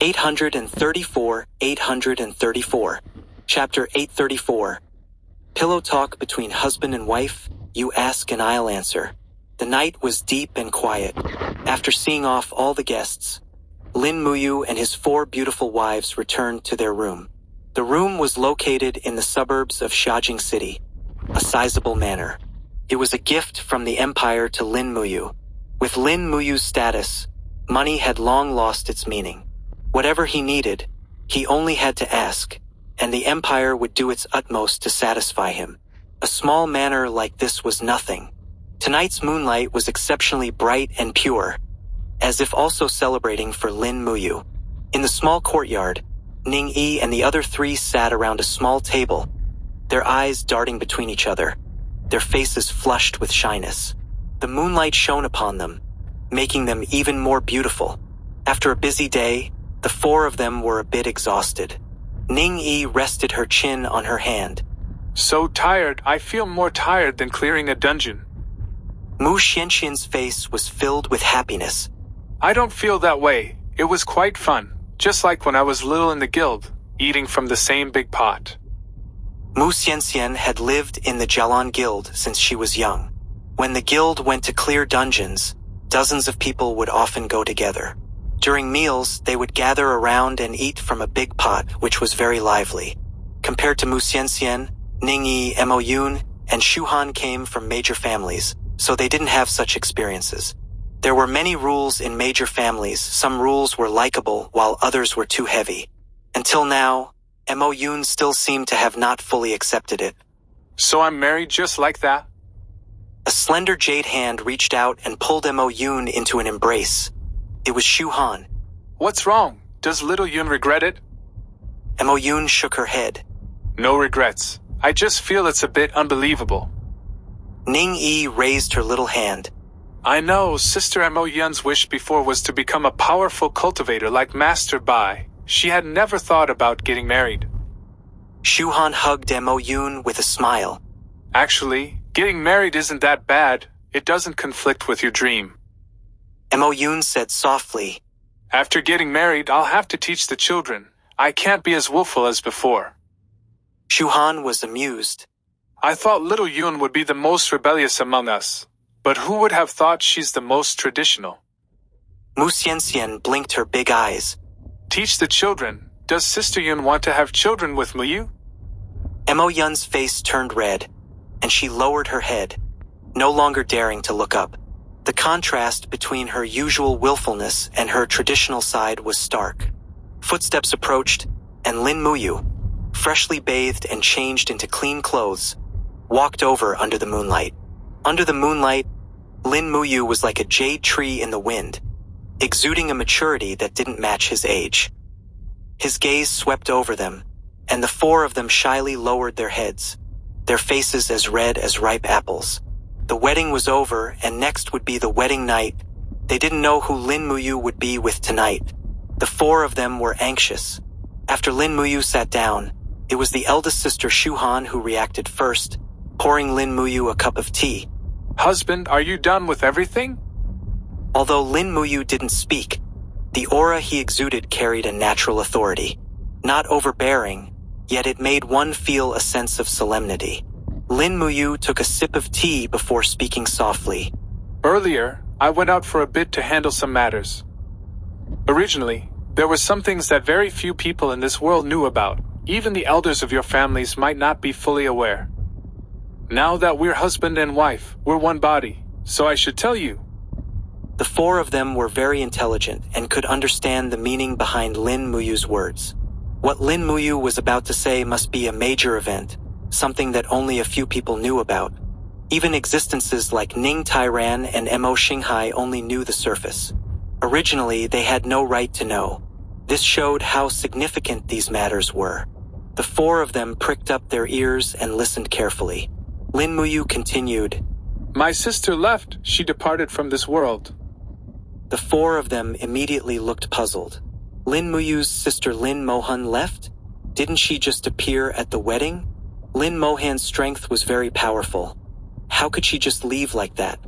834. Chapter 834. Pillow talk between husband and wife, you ask and I'll answer. The night was deep and quiet. After seeing off all the guests, Lin Moyu and his 4 beautiful wives returned to their room. The room was located in the suburbs of Xiajing City, a sizable manor. It was a gift from the empire to Lin Moyu. With Lin Moyu's status, money had long lost its meaning. Whatever he needed, he only had to ask, and the empire would do its utmost to satisfy him. A small manor like this was nothing. Tonight's moonlight was exceptionally bright and pure, as if also celebrating for Lin Moyu. In the small courtyard, Ning Yi and the other 3 sat around a small table, their eyes darting between each other, their faces flushed with shyness. The moonlight shone upon them, making them even more beautiful. After a busy day, the 4 of them were a bit exhausted. Ning Yi rested her chin on her hand. So tired, I feel more tired than clearing a dungeon. Mu Xianxian's face was filled with happiness. I don't feel that way. It was quite fun, just like when I was little in the guild, eating from the same big pot. Mu Xianxian had lived in the Jialan Guild since she was young. When the guild went to clear dungeons, dozens of people would often go together. During meals, they would gather around and eat from a big pot, which was very lively. Compared to Mu Xianxian, Ning Yi, Mo Yun, and Shu Han came from major families, so they didn't have such experiences. There were many rules in major families. Some rules were likable, while others were too heavy. Until now, Mo Yun still seemed to have not fully accepted it. So I'm married just like that? A slender jade hand reached out and pulled Mo Yun into an embrace. It was Shu Han. What's wrong? Does little Yun regret it? Mo Yun shook her head. No regrets. I just feel it's a bit unbelievable. Ning Yi raised her little hand. I know Sister Mo Yun's wish before was to become a powerful cultivator like Master Bai. She had never thought about getting married. Shu Han hugged Mo Yun with a smile. Actually, getting married isn't that bad. It doesn't conflict with your dream. Mo Yun said softly. After getting married, I'll have to teach the children. I can't be as willful as before. Shu Han was amused. I thought little Yun would be the most rebellious among us. But who would have thought she's the most traditional? Mu Xianxian blinked her big eyes. Teach the children. Does Sister Yun want to have children with Moyu? Mo Yun's face turned red, and she lowered her head, no longer daring to look up. The contrast between her usual willfulness and her traditional side was stark. Footsteps approached, and Lin Moyu, freshly bathed and changed into clean clothes, walked over under the moonlight. Under the moonlight, Lin Moyu was like a jade tree in the wind, exuding a maturity that didn't match his age. His gaze swept over them, and the 4 of them shyly lowered their heads, their faces as red as ripe apples. The wedding was over, and next would be the wedding night. They didn't know who Lin Moyu would be with tonight. The 4 of them were anxious. After Lin Moyu sat down, it was the eldest sister Shu Han who reacted first, pouring Lin Moyu a cup of tea. Husband, are you done with everything? Although Lin Moyu didn't speak, the aura he exuded carried a natural authority. Not overbearing, yet it made one feel a sense of solemnity. Lin Moyu took a sip of tea before speaking softly. Earlier, I went out for a bit to handle some matters. Originally, there were some things that very few people in this world knew about. Even the elders of your families might not be fully aware. Now that we're husband and wife, we're one body, so I should tell you. The 4 of them were very intelligent and could understand the meaning behind Lin Muyu's words. What Lin Moyu was about to say must be a major event, something that only a few people knew about. Even existences like Ning Tairan and Mo Xinghai only knew the surface. Originally, they had no right to know. This showed how significant these matters were. The 4 of them pricked up their ears and listened carefully. Lin Moyu continued. My sister left. She departed from this world. The 4 of them immediately looked puzzled. Lin Moyu's sister Lin Mohan left? Didn't she just appear at the wedding? Lin Mohan's strength was very powerful. How could she just leave like that?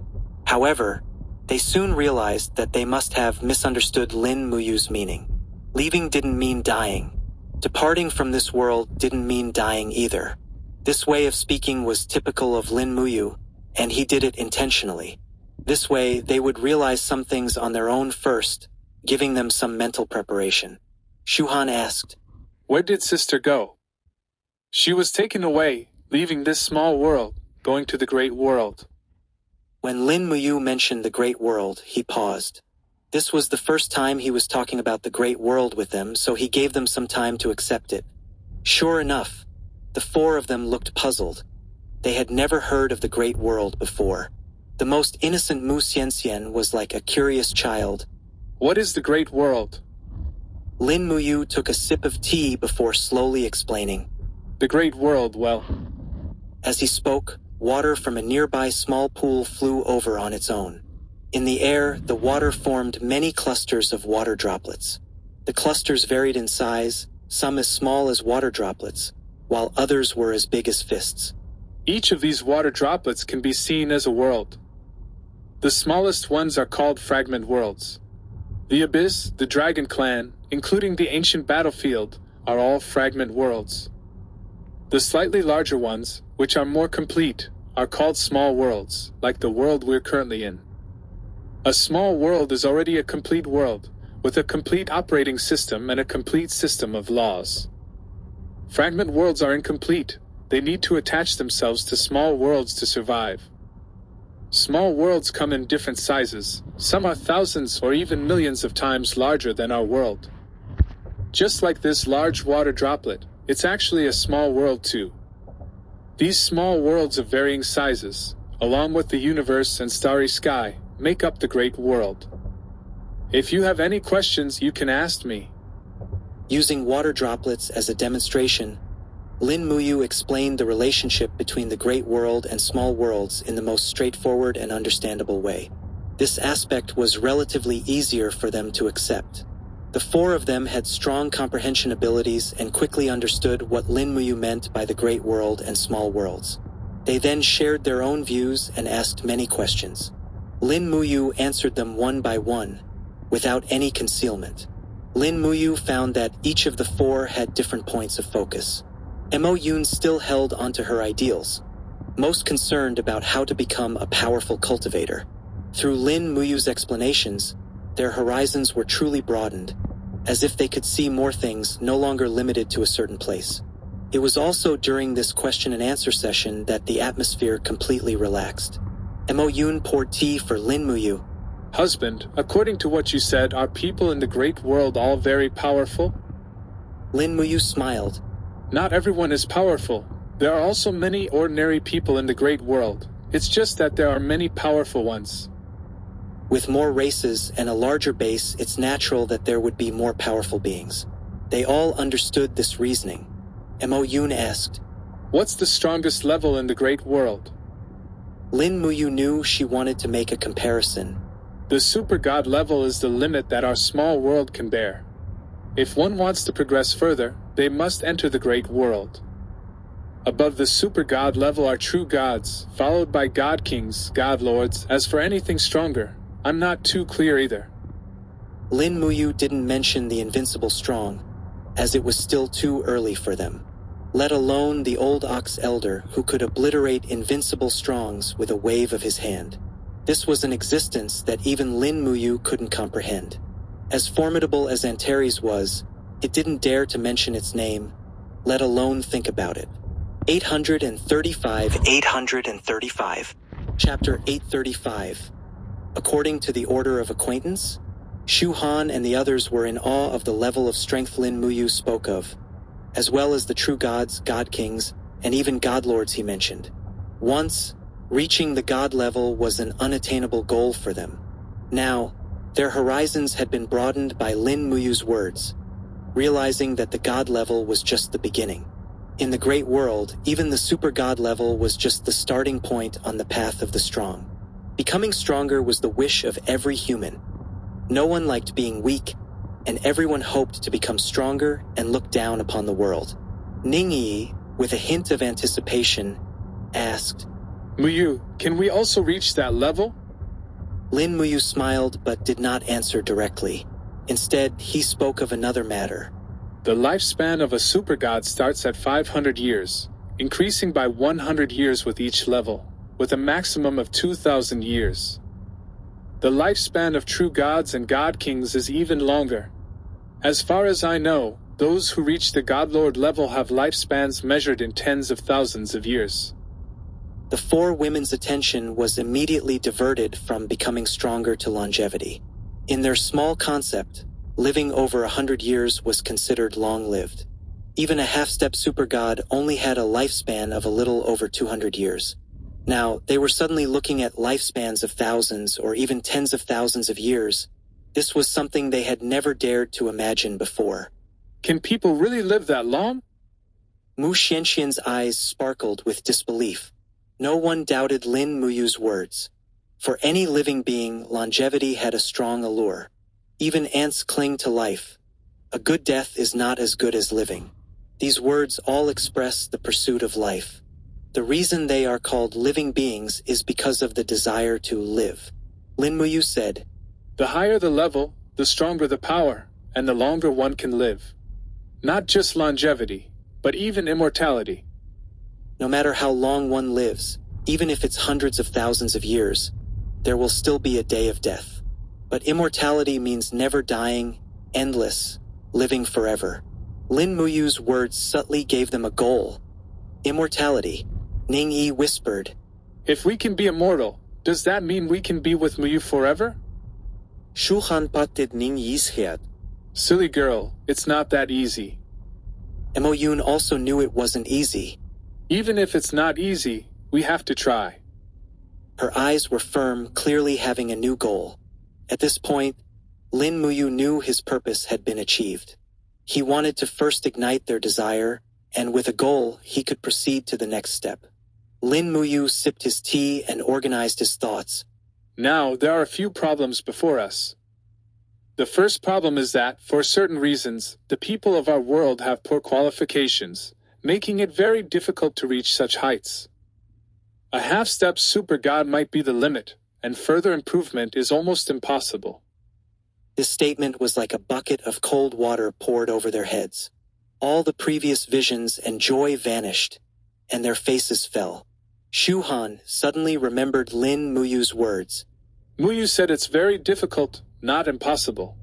However, they soon realized that they must have misunderstood Lin Moyu's meaning. Leaving didn't mean dying. Departing from this world didn't mean dying either. This way of speaking was typical of Lin Moyu, and he did it intentionally. This way, they would realize some things on their own first, giving them some mental preparation. Shu Han asked, "Where did sister go?" "She was taken away, leaving this small world, going to the great world." When Lin Moyu mentioned the great world, he paused. This was the first time he was talking about the great world with them, so he gave them some time to accept it. Sure enough, the four of them looked puzzled. They had never heard of the great world before. The most innocent Mu Xianxian was like a curious child. "What is the great world?" Lin Moyu took a sip of tea before slowly explaining. "The great world, well..." As he spoke, water from a nearby small pool flew over on its own. In the air, the water formed many clusters of water droplets. The clusters varied in size, some as small as water droplets, while others were as big as fists. Each of these water droplets can be seen as a world. The smallest ones are called fragment worlds. The Abyss, the Dragon Clan, including the ancient battlefield, are all fragment worlds. The slightly larger ones, which are more complete, are called small worlds, like the world we're currently in. A small world is already a complete world, with a complete operating system and a complete system of laws. Fragment worlds are incomplete. They need to attach themselves to small worlds to survive. Small worlds come in different sizes. Some are thousands or even millions of times larger than our world. Just like this large water droplet, it's actually a small world too. These small worlds of varying sizes, along with the universe and starry sky, make up the great world. If you have any questions, you can ask me. Using water droplets as a demonstration, Lin Moyu explained the relationship between the great world and small worlds in the most straightforward and understandable way. This aspect was relatively easier for them to accept. The four of them had strong comprehension abilities and quickly understood what Lin Moyu meant by the great world and small worlds. They then shared their own views and asked many questions. Lin Moyu answered them one by one, without any concealment. Lin Moyu found that each of the four had different points of focus. Mo Yun still held onto her ideals, most concerned about how to become a powerful cultivator. Through Lin Muyu's explanations, their horizons were truly broadened, as if they could see more things no longer limited to a certain place. It was also during this question and answer session that the atmosphere completely relaxed. Mo Yun poured tea for Lin Moyu. "Husband, according to what you said, are people in the great world all very powerful?" Lin Moyu smiled. "Not everyone is powerful. There are also many ordinary people in the great world. It's just that there are many powerful ones." With more races and a larger base, it's natural that there would be more powerful beings. They all understood this reasoning. Mo Yun asked, "What's the strongest level in the great world?" Lin Moyu knew she wanted to make a comparison. "The super god level is the limit that our small world can bear. If one wants to progress further, they must enter the great world. Above the super god level are true gods, followed by god kings, god lords. As for anything stronger, I'm not too clear either." Lin Moyu didn't mention the invincible strong, as it was still too early for them. Let alone the old ox elder who could obliterate invincible strongs with a wave of his hand. This was an existence that even Lin Moyu couldn't comprehend. As formidable as Antares was, it didn't dare to mention its name, let alone think about it. 835. Chapter 835. According to the order of acquaintance, Shu Han and the others were in awe of the level of strength Lin Moyu spoke of, as well as the true gods, god kings, and even god lords he mentioned. Once, reaching the god level was an unattainable goal for them. Now, their horizons had been broadened by Lin Muyu's words, realizing that the god level was just the beginning. In the great world, even the super god level was just the starting point on the path of the strong. Becoming stronger was the wish of every human. No one liked being weak, and everyone hoped to become stronger and look down upon the world. Ning Yi, with a hint of anticipation, asked, "Moyu, can we also reach that level?" Lin Moyu smiled but did not answer directly. Instead, he spoke of another matter. The lifespan of a super god starts at 500 years, increasing by 100 years with each level, with a maximum of 2,000 years. The lifespan of true gods and god kings is even longer. As far as I know, those who reach the godlord level have lifespans measured in tens of thousands of years. The four women's attention was immediately diverted from becoming stronger to longevity. In their small concept, living over 100 years was considered long-lived. Even a half-step supergod only had a lifespan of a little over 200 years. Now, they were suddenly looking at lifespans of thousands or even tens of thousands of years. This was something they had never dared to imagine before. Can people really live that long? Mu Xianxian's eyes sparkled with disbelief. No one doubted Lin Moyu's words. For any living being, longevity had a strong allure. Even ants cling to life. A good death is not as good as living. These words all express the pursuit of life. The reason they are called living beings is because of the desire to live. Lin Moyu said, "The higher the level, the stronger the power, and the longer one can live. Not just longevity, but even immortality." No matter how long one lives, even if it's hundreds of thousands of years, there will still be a day of death. But immortality means never dying, endless, living forever. Lin Muyu's words subtly gave them a goal. Immortality. Ning Yi whispered. "If we can be immortal, does that mean we can be with Moyu forever?" Shu Han patted Ning Yi's head. "Silly girl, it's not that easy." Mo Yun also knew it wasn't easy. "Even if it's not easy, we have to try." Her eyes were firm, clearly having a new goal. At this point, Lin Moyu knew his purpose had been achieved. He wanted to first ignite their desire, and with a goal, he could proceed to the next step. Lin Moyu sipped his tea and organized his thoughts. "Now, there are a few problems before us. The first problem is that, for certain reasons, the people of our world have poor qualifications, making it very difficult to reach such heights. A half-step super god might be the limit, and further improvement is almost impossible." This statement was like a bucket of cold water poured over their heads. All the previous visions and joy vanished, and their faces fell. Shu Han suddenly remembered Lin Muyu's words. Moyu said it's very difficult, not impossible.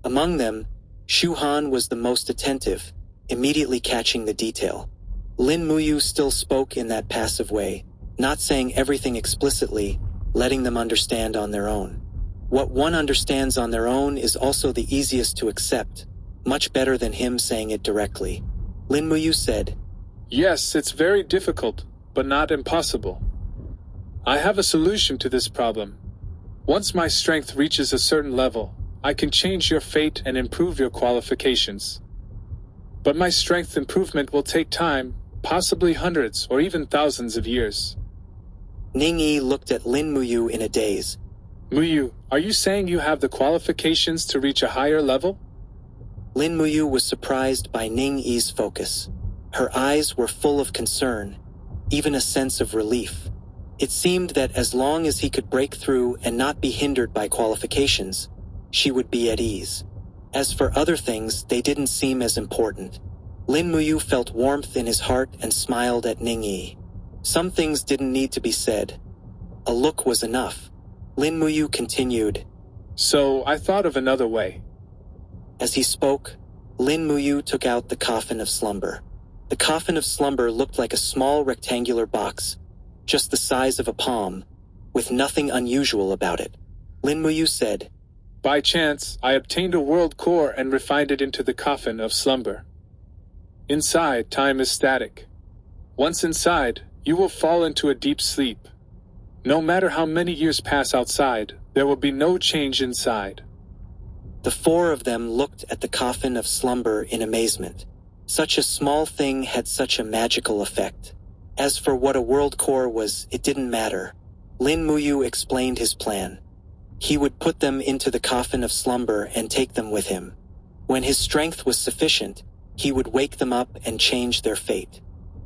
Among them, Shu Han was the most attentive, immediately catching the detail. Lin Moyu still spoke in that passive way, not saying everything explicitly, letting them understand on their own. What one understands on their own is also the easiest to accept, much better than him saying it directly. Lin Moyu said, "Yes, it's very difficult, but not impossible. I have a solution to this problem. Once my strength reaches a certain level, I can change your fate and improve your qualifications. But my strength improvement will take time, possibly hundreds or even thousands of years." Ning Yi looked at Lin Moyu in a daze. "Moyu, are you saying you have the qualifications to reach a higher level?" Lin Moyu was surprised by Ning Yi's focus. Her eyes were full of concern, even a sense of relief. It seemed that as long as he could break through and not be hindered by qualifications, she would be at ease. As for other things, they didn't seem as important. Lin Moyu felt warmth in his heart and smiled at Ning Yi. Some things didn't need to be said. A look was enough. Lin Moyu continued. "So, I thought of another way." As he spoke, Lin Moyu took out the coffin of slumber. The coffin of slumber looked like a small rectangular box, just the size of a palm, with nothing unusual about it. Lin Moyu said, "By chance, I obtained a world core and refined it into the coffin of slumber. Inside, time is static. Once inside, you will fall into a deep sleep. No matter how many years pass outside, there will be no change inside." The four of them looked at the coffin of slumber in amazement. Such a small thing had such a magical effect. As for what a world core was, it didn't matter. Lin Moyu explained his plan. He would put them into the coffin of slumber and take them with him. When his strength was sufficient, he would wake them up and change their fate.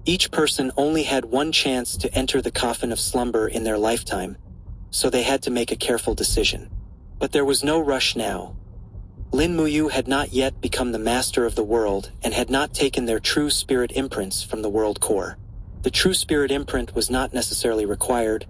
Each person only had one chance to enter the coffin of slumber in their lifetime, so they had to make a careful decision. But there was no rush now. Lin Moyu had not yet become the master of the world and had not taken their true spirit imprints from the world core. The true spirit imprint was not necessarily required,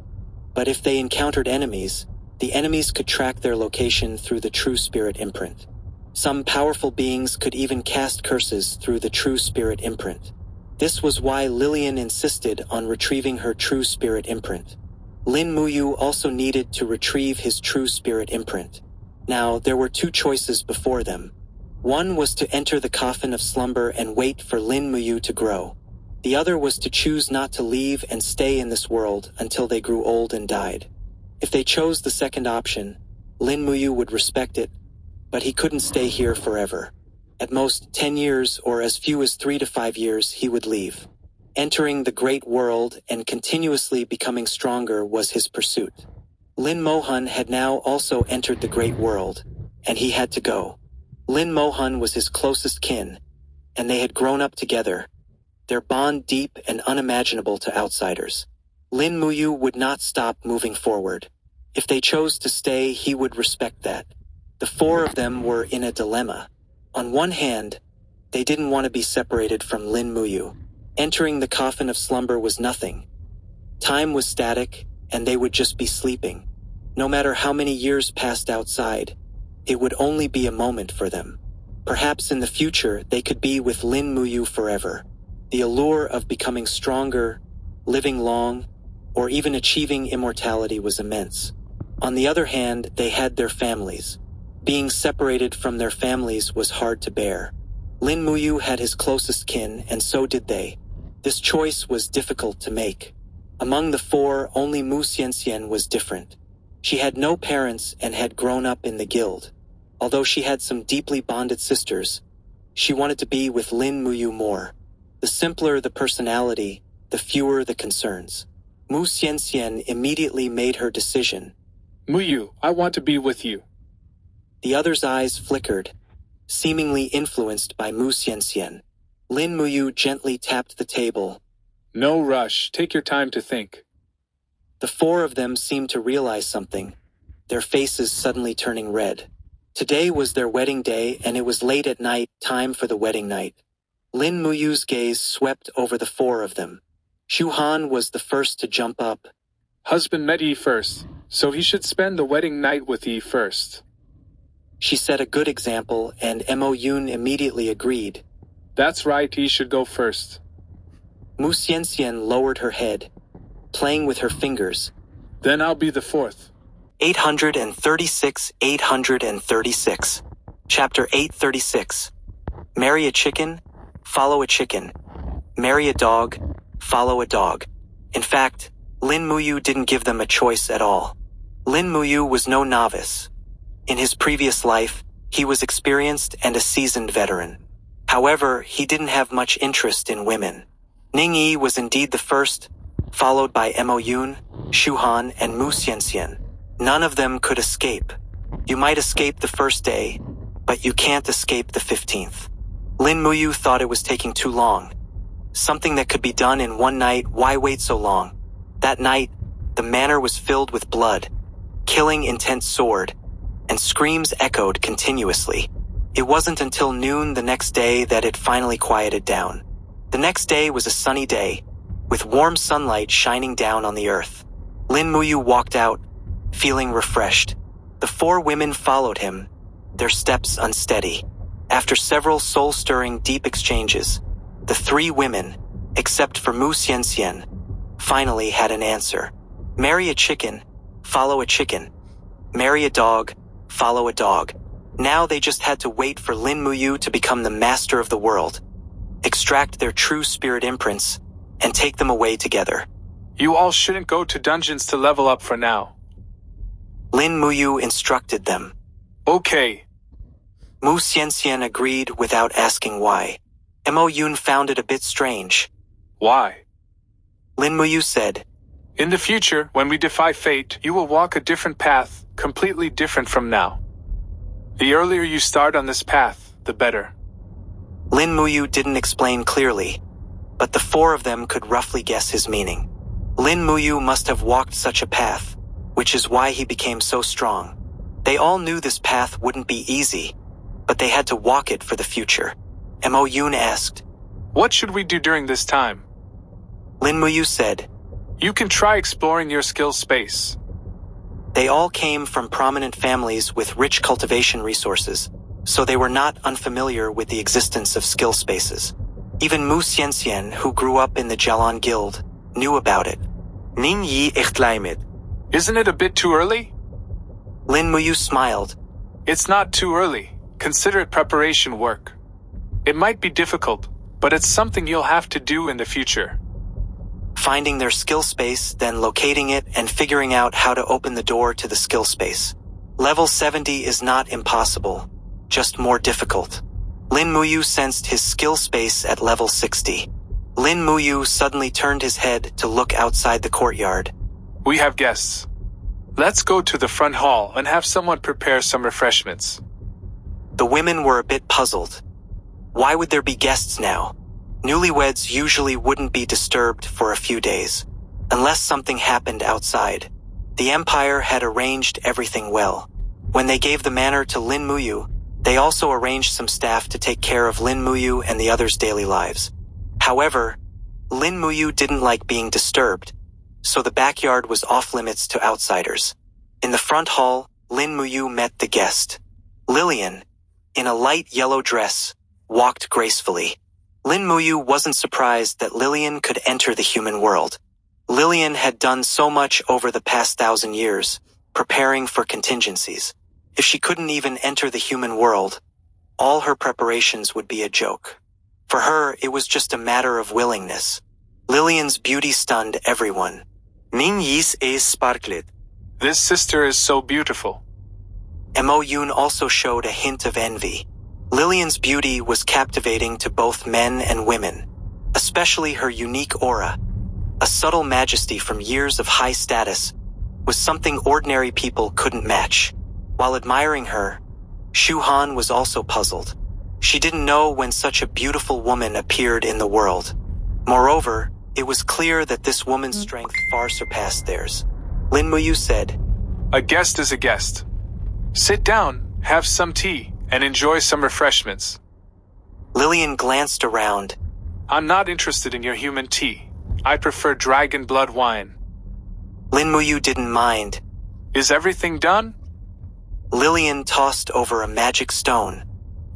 but if they encountered enemies, the enemies could track their location through the true spirit imprint. Some powerful beings could even cast curses through the true spirit imprint. This was why Lillian insisted on retrieving her true spirit imprint. Lin Moyu also needed to retrieve his true spirit imprint. Now, there were two choices before them. One was to enter the coffin of slumber and wait for Lin Moyu to grow. The other was to choose not to leave and stay in this world until they grew old and died. If they chose the second option, Lin Moyu would respect it, but he couldn't stay here forever. At most 10 years or as few as 3 to 5 years, he would leave. Entering the great world and continuously becoming stronger was his pursuit. Lin Mohan had now also entered the great world, and he had to go. Lin Mohan was his closest kin, and they had grown up together, their bond deep and unimaginable to outsiders. Lin Moyu would not stop moving forward. If they chose to stay, he would respect that. The four of them were in a dilemma. On one hand, they didn't want to be separated from Lin Moyu. Entering the coffin of slumber was nothing. Time was static, and they would just be sleeping. No matter how many years passed outside, it would only be a moment for them. Perhaps in the future, they could be with Lin Moyu forever. The allure of becoming stronger, living long, or even achieving immortality was immense. On the other hand, they had their families. Being separated from their families was hard to bear. Lin Moyu had his closest kin, and so did they. This choice was difficult to make. Among the four, only Mu Xianxian was different. She had no parents and had grown up in the guild. Although she had some deeply bonded sisters, she wanted to be with Lin Moyu more. The simpler the personality, the fewer the concerns. Mu Xianxian immediately made her decision. Moyu, I want to be with you. The other's eyes flickered, seemingly influenced by Mu Xianxian. Lin Moyu gently tapped the table. No rush, take your time to think. The four of them seemed to realize something, their faces suddenly turning red. Today was their wedding day, and it was late at night, time for the wedding night. Lin Muyu's gaze swept over the four of them. Shu Han was the first to jump up. Husband met Yi first, so he should spend the wedding night with Yi first. She set a good example, and Mo Yun immediately agreed. That's right, Yi should go first. Mu Xianxian lowered her head, playing with her fingers. Then I'll be the fourth. 836, 836. Chapter 836. Marry a chicken, follow a chicken. Marry a dog, follow a dog. In fact, Lin Moyu didn't give them a choice at all. Lin Moyu was no novice. In his previous life, he was experienced and a seasoned veteran. However, he didn't have much interest in women. Ning Yi was indeed the first, followed by Mo Yun, Shu Han, and Mu Xianxian. None of them could escape. You might escape the first day, but you can't escape the 15th. Lin Moyu thought it was taking too long. Something that could be done in one night, why wait so long? That night, the manor was filled with blood, killing intense sword, and screams echoed continuously. It wasn't until noon the next day that it finally quieted down. The next day was a sunny day, with warm sunlight shining down on the earth. Lin Moyu walked out, feeling refreshed. The four women followed him, their steps unsteady. After several soul-stirring deep exchanges, the three women, except for Mu Xianxian, finally had an answer. Marry a chicken, follow a chicken. Marry a dog, follow a dog. Now they just had to wait for Lin Moyu to become the master of the world, extract their true spirit imprints, and take them away together. You all shouldn't go to dungeons to level up for now. Lin Moyu instructed them. Okay. Mu Xianxian agreed without asking why. Mo Yun found it a bit strange. Why? Lin Moyu said, In the future, when we defy fate, you will walk a different path, completely different from now. The earlier you start on this path, the better. Lin Moyu didn't explain clearly, but the four of them could roughly guess his meaning. Lin Moyu must have walked such a path, which is why he became so strong. They all knew this path wouldn't be easy, but they had to walk it for the future. Mo Yun asked, What should we do during this time? Lin Moyu said, You can try exploring your skill space. They all came from prominent families with rich cultivation resources, so they were not unfamiliar with the existence of skill spaces. Even Mu Xianxian, who grew up in the Jialan Guild, knew about it. Ning Yi exclaimed. Isn't it a bit too early? Lin Moyu smiled. It's not too early. Consider it preparation work. It might be difficult, but it's something you'll have to do in the future. Finding their skill space, then locating it and figuring out how to open the door to the skill space. Level 70 is not impossible, just more difficult. Lin Moyu sensed his skill space at level 60. Lin Moyu suddenly turned his head to look outside the courtyard. We have guests. Let's go to the front hall and have someone prepare some refreshments. The women were a bit puzzled. Why would there be guests now? Newlyweds usually wouldn't be disturbed for a few days, unless something happened outside. The Empire had arranged everything well. When they gave the manor to Lin Moyu, they also arranged some staff to take care of Lin Moyu and the others' daily lives. However, Lin Moyu didn't like being disturbed, so the backyard was off-limits to outsiders. In the front hall, Lin Moyu met the guest. Lillian, in a light yellow dress, walked gracefully. Lin Moyu wasn't surprised that Lillian could enter the human world. Lillian had done so much over the past 1,000 years, preparing for contingencies. If she couldn't even enter the human world, all her preparations would be a joke. For her, it was just a matter of willingness. Lillian's beauty stunned everyone. Ning Yi's eyes sparkled. This sister is so beautiful. Mo Yun also showed a hint of envy. Lillian's beauty was captivating to both men and women, especially her unique aura. A subtle majesty from years of high status was something ordinary people couldn't match. While admiring her, Shu Han was also puzzled. She didn't know when such a beautiful woman appeared in the world. Moreover, it was clear that this woman's strength far surpassed theirs. Lin Moyu said, A guest is a guest. Sit down, have some tea, and enjoy some refreshments. Lillian glanced around. I'm not interested in your human tea. I prefer dragon blood wine. Lin Moyu didn't mind. Is everything done? Lillian tossed over a magic stone.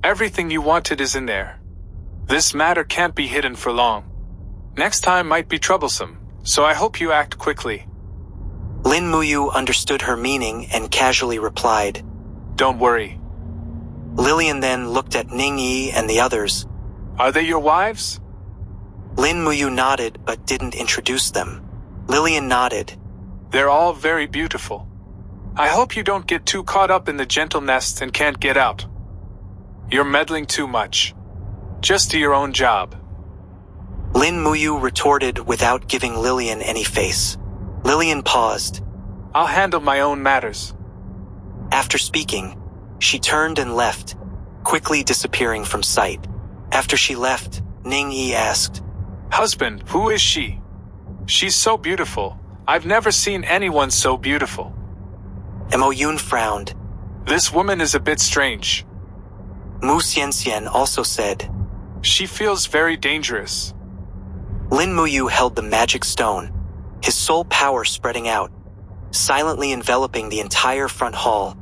Everything you wanted is in there. This matter can't be hidden for long. Next time might be troublesome, so I hope you act quickly. Lin Moyu understood her meaning and casually replied, Don't worry. Lillian then looked at Ning Yi and the others. Are they your wives? Lin Moyu nodded but didn't introduce them. Lillian nodded. They're all very beautiful. I hope you don't get too caught up in the gentle nest and can't get out. You're meddling too much. Just do your own job. Lin Moyu retorted without giving Lillian any face. Lillian paused. I'll handle my own matters. After speaking, she turned and left, quickly disappearing from sight. After she left, Ning Yi asked, Husband, who is she? She's so beautiful. I've never seen anyone so beautiful. Mo Yun frowned. This woman is a bit strange. Mu Xianxian also said, She feels very dangerous. Lin Moyu held the magic stone, his soul power spreading out, silently enveloping the entire front hall,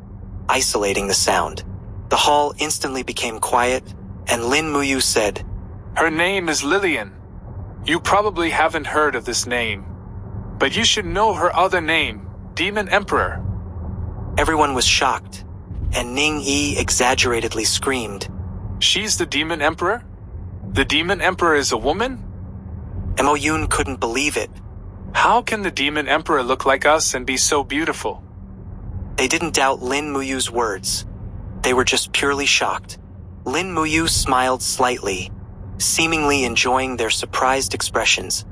isolating the sound. The hall instantly became quiet, and Lin Moyu said, Her name is Lillian. You probably haven't heard of this name, but you should know her other name, Demon Emperor. Everyone was shocked, and Ning Yi exaggeratedly screamed, She's the Demon Emperor? The Demon Emperor is a woman? Mo Yun couldn't believe it. How can the Demon Emperor look like us and be so beautiful? They didn't doubt Lin Muyu's words. They were just purely shocked. Lin Moyu smiled slightly, seemingly enjoying their surprised expressions.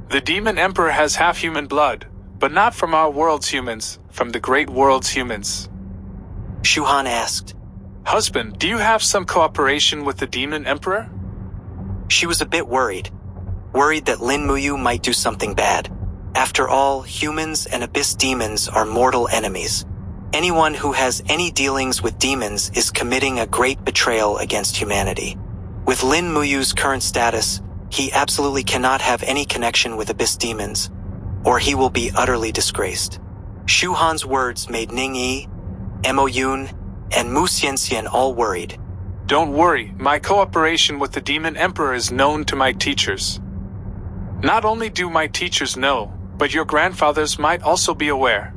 The Demon Emperor has half human blood, but not from our world's humans, from the great world's humans. Shu Han asked, Husband, do you have some cooperation with the Demon Emperor? She was a bit worried that Lin Moyu might do something bad. After all, humans and abyss demons are mortal enemies. Anyone who has any dealings with demons is committing a great betrayal against humanity. With Lin Moyu's current status, he absolutely cannot have any connection with abyss demons, or he will be utterly disgraced. Shu Han's words made Ning Yi, Mo Yun, and Mu Xianxian all worried. Don't worry, my cooperation with the Demon Emperor is known to my teachers. Not only do my teachers know, but your grandfathers might also be aware.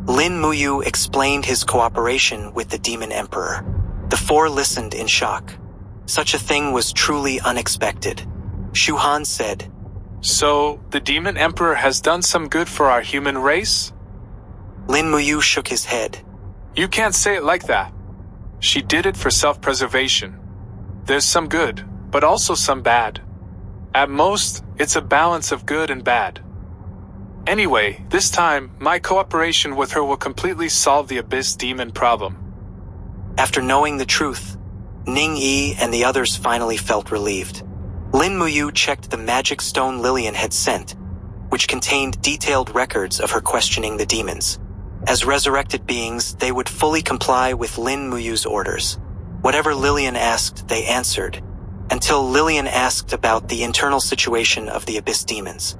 Lin Moyu explained his cooperation with the Demon Emperor. The four listened in shock. Such a thing was truly unexpected. Shu Han said, So, the Demon Emperor has done some good for our human race? Lin Moyu shook his head. You can't say it like that. She did it for self-preservation. There's some good, but also some bad. At most, it's a balance of good and bad. Anyway, this time, my cooperation with her will completely solve the Abyss Demon problem. After knowing the truth, Ning Yi and the others finally felt relieved. Lin Moyu checked the magic stone Lillian had sent, which contained detailed records of her questioning the demons. As resurrected beings, they would fully comply with Lin Muyu's orders. Whatever Lillian asked, they answered, until Lillian asked about the internal situation of the abyss demons.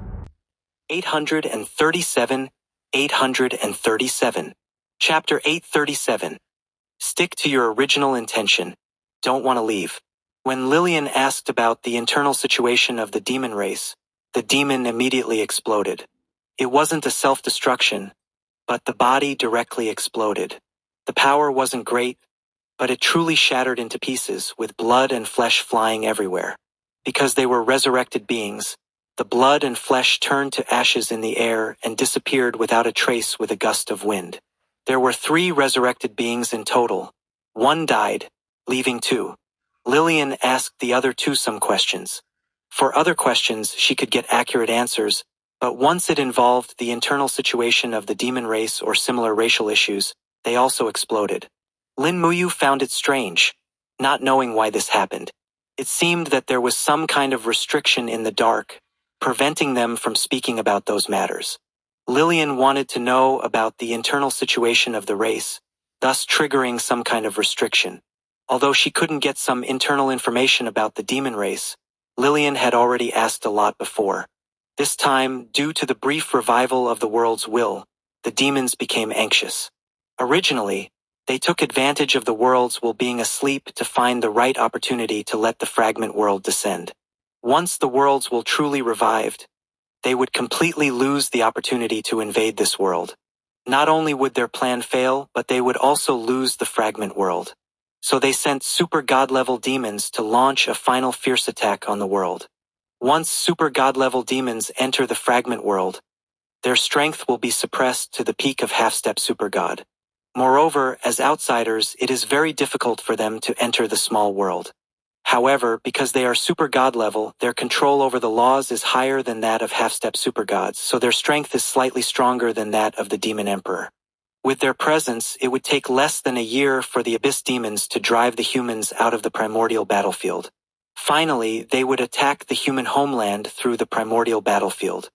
837, 837. Chapter 837. Stick to your original intention. Don't want to leave. When Lillian asked about the internal situation of the demon race, the demon immediately exploded. It wasn't a self-destruction, but the body directly exploded. The power wasn't great, but it truly shattered into pieces with blood and flesh flying everywhere. Because they were resurrected beings, the blood and flesh turned to ashes in the air and disappeared without a trace with a gust of wind. There were 3 resurrected beings in total. 1 died, leaving 2. Lillian asked the other 2 some questions. For other questions, she could get accurate answers, but once it involved the internal situation of the demon race or similar racial issues, they also exploded. Lin Moyu found it strange, not knowing why this happened. It seemed that there was some kind of restriction in the dark, preventing them from speaking about those matters. Lillian wanted to know about the internal situation of the race, thus triggering some kind of restriction. Although she couldn't get some internal information about the demon race, Lillian had already asked a lot before. This time, due to the brief revival of the world's will, the demons became anxious. Originally, they took advantage of the world's will being asleep to find the right opportunity to let the fragment world descend. Once the world's will truly revived, they would completely lose the opportunity to invade this world. Not only would their plan fail, but they would also lose the fragment world. So they sent super god-level demons to launch a final fierce attack on the world. Once super god-level demons enter the fragment world, their strength will be suppressed to the peak of half-step super god. Moreover, as outsiders, it is very difficult for them to enter the small world. However, because they are super god level, their control over the laws is higher than that of half-step super gods, so their strength is slightly stronger than that of the demon emperor. With their presence, it would take less than a year for the abyss demons to drive the humans out of the primordial battlefield. Finally, they would attack the human homeland through the primordial battlefield.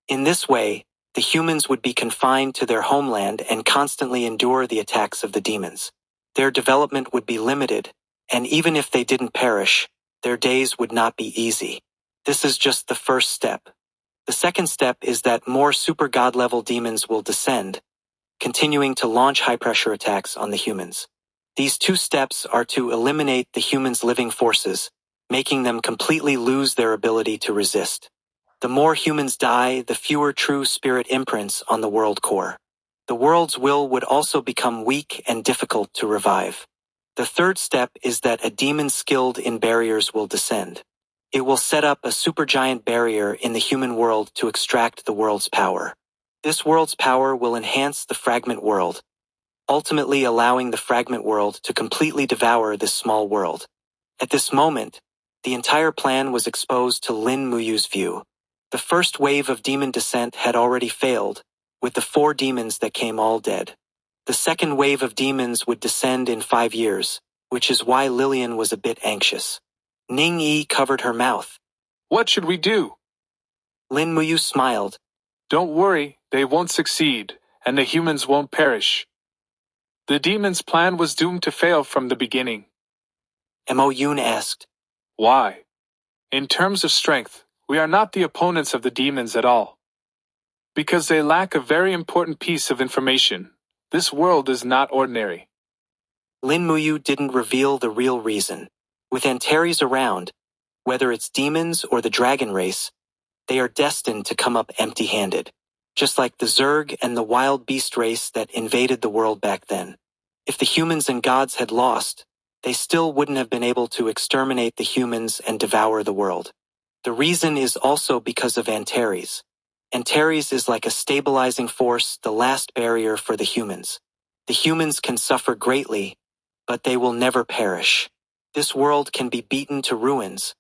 In this way, the humans would be confined to their homeland and constantly endure the attacks of the demons. Their development would be limited, and even if they didn't perish, their days would not be easy. This is just the first step. The second step is that more super god level demons will descend, continuing to launch high-pressure attacks on the humans. These 2 steps are to eliminate the humans' living forces, making them completely lose their ability to resist. The more humans die, the fewer true spirit imprints on the world core. The world's will would also become weak and difficult to revive. The third step is that a demon skilled in barriers will descend. It will set up a supergiant barrier in the human world to extract the world's power. This world's power will enhance the fragment world, ultimately allowing the fragment world to completely devour this small world. At this moment, the entire plan was exposed to Lin Muyu's view. The first wave of demon descent had already failed, with the 4 demons that came all dead. The second wave of demons would descend in 5 years, which is why Lillian was a bit anxious. Ning Yi covered her mouth. What should we do? Lin Moyu smiled. Don't worry, they won't succeed, and the humans won't perish. The demon's plan was doomed to fail from the beginning. Moyun asked. Why? In terms of strength, we are not the opponents of the demons at all. Because they lack a very important piece of information. This world is not ordinary. Lin Moyu didn't reveal the real reason. With Antares around, whether it's demons or the dragon race, they are destined to come up empty-handed. Just like the Zerg and the wild beast race that invaded the world back then. If the humans and gods had lost, they still wouldn't have been able to exterminate the humans and devour the world. The reason is also because of Antares. Antares is like a stabilizing force, the last barrier for the humans. The humans can suffer greatly, but they will never perish. This world can be beaten to ruins,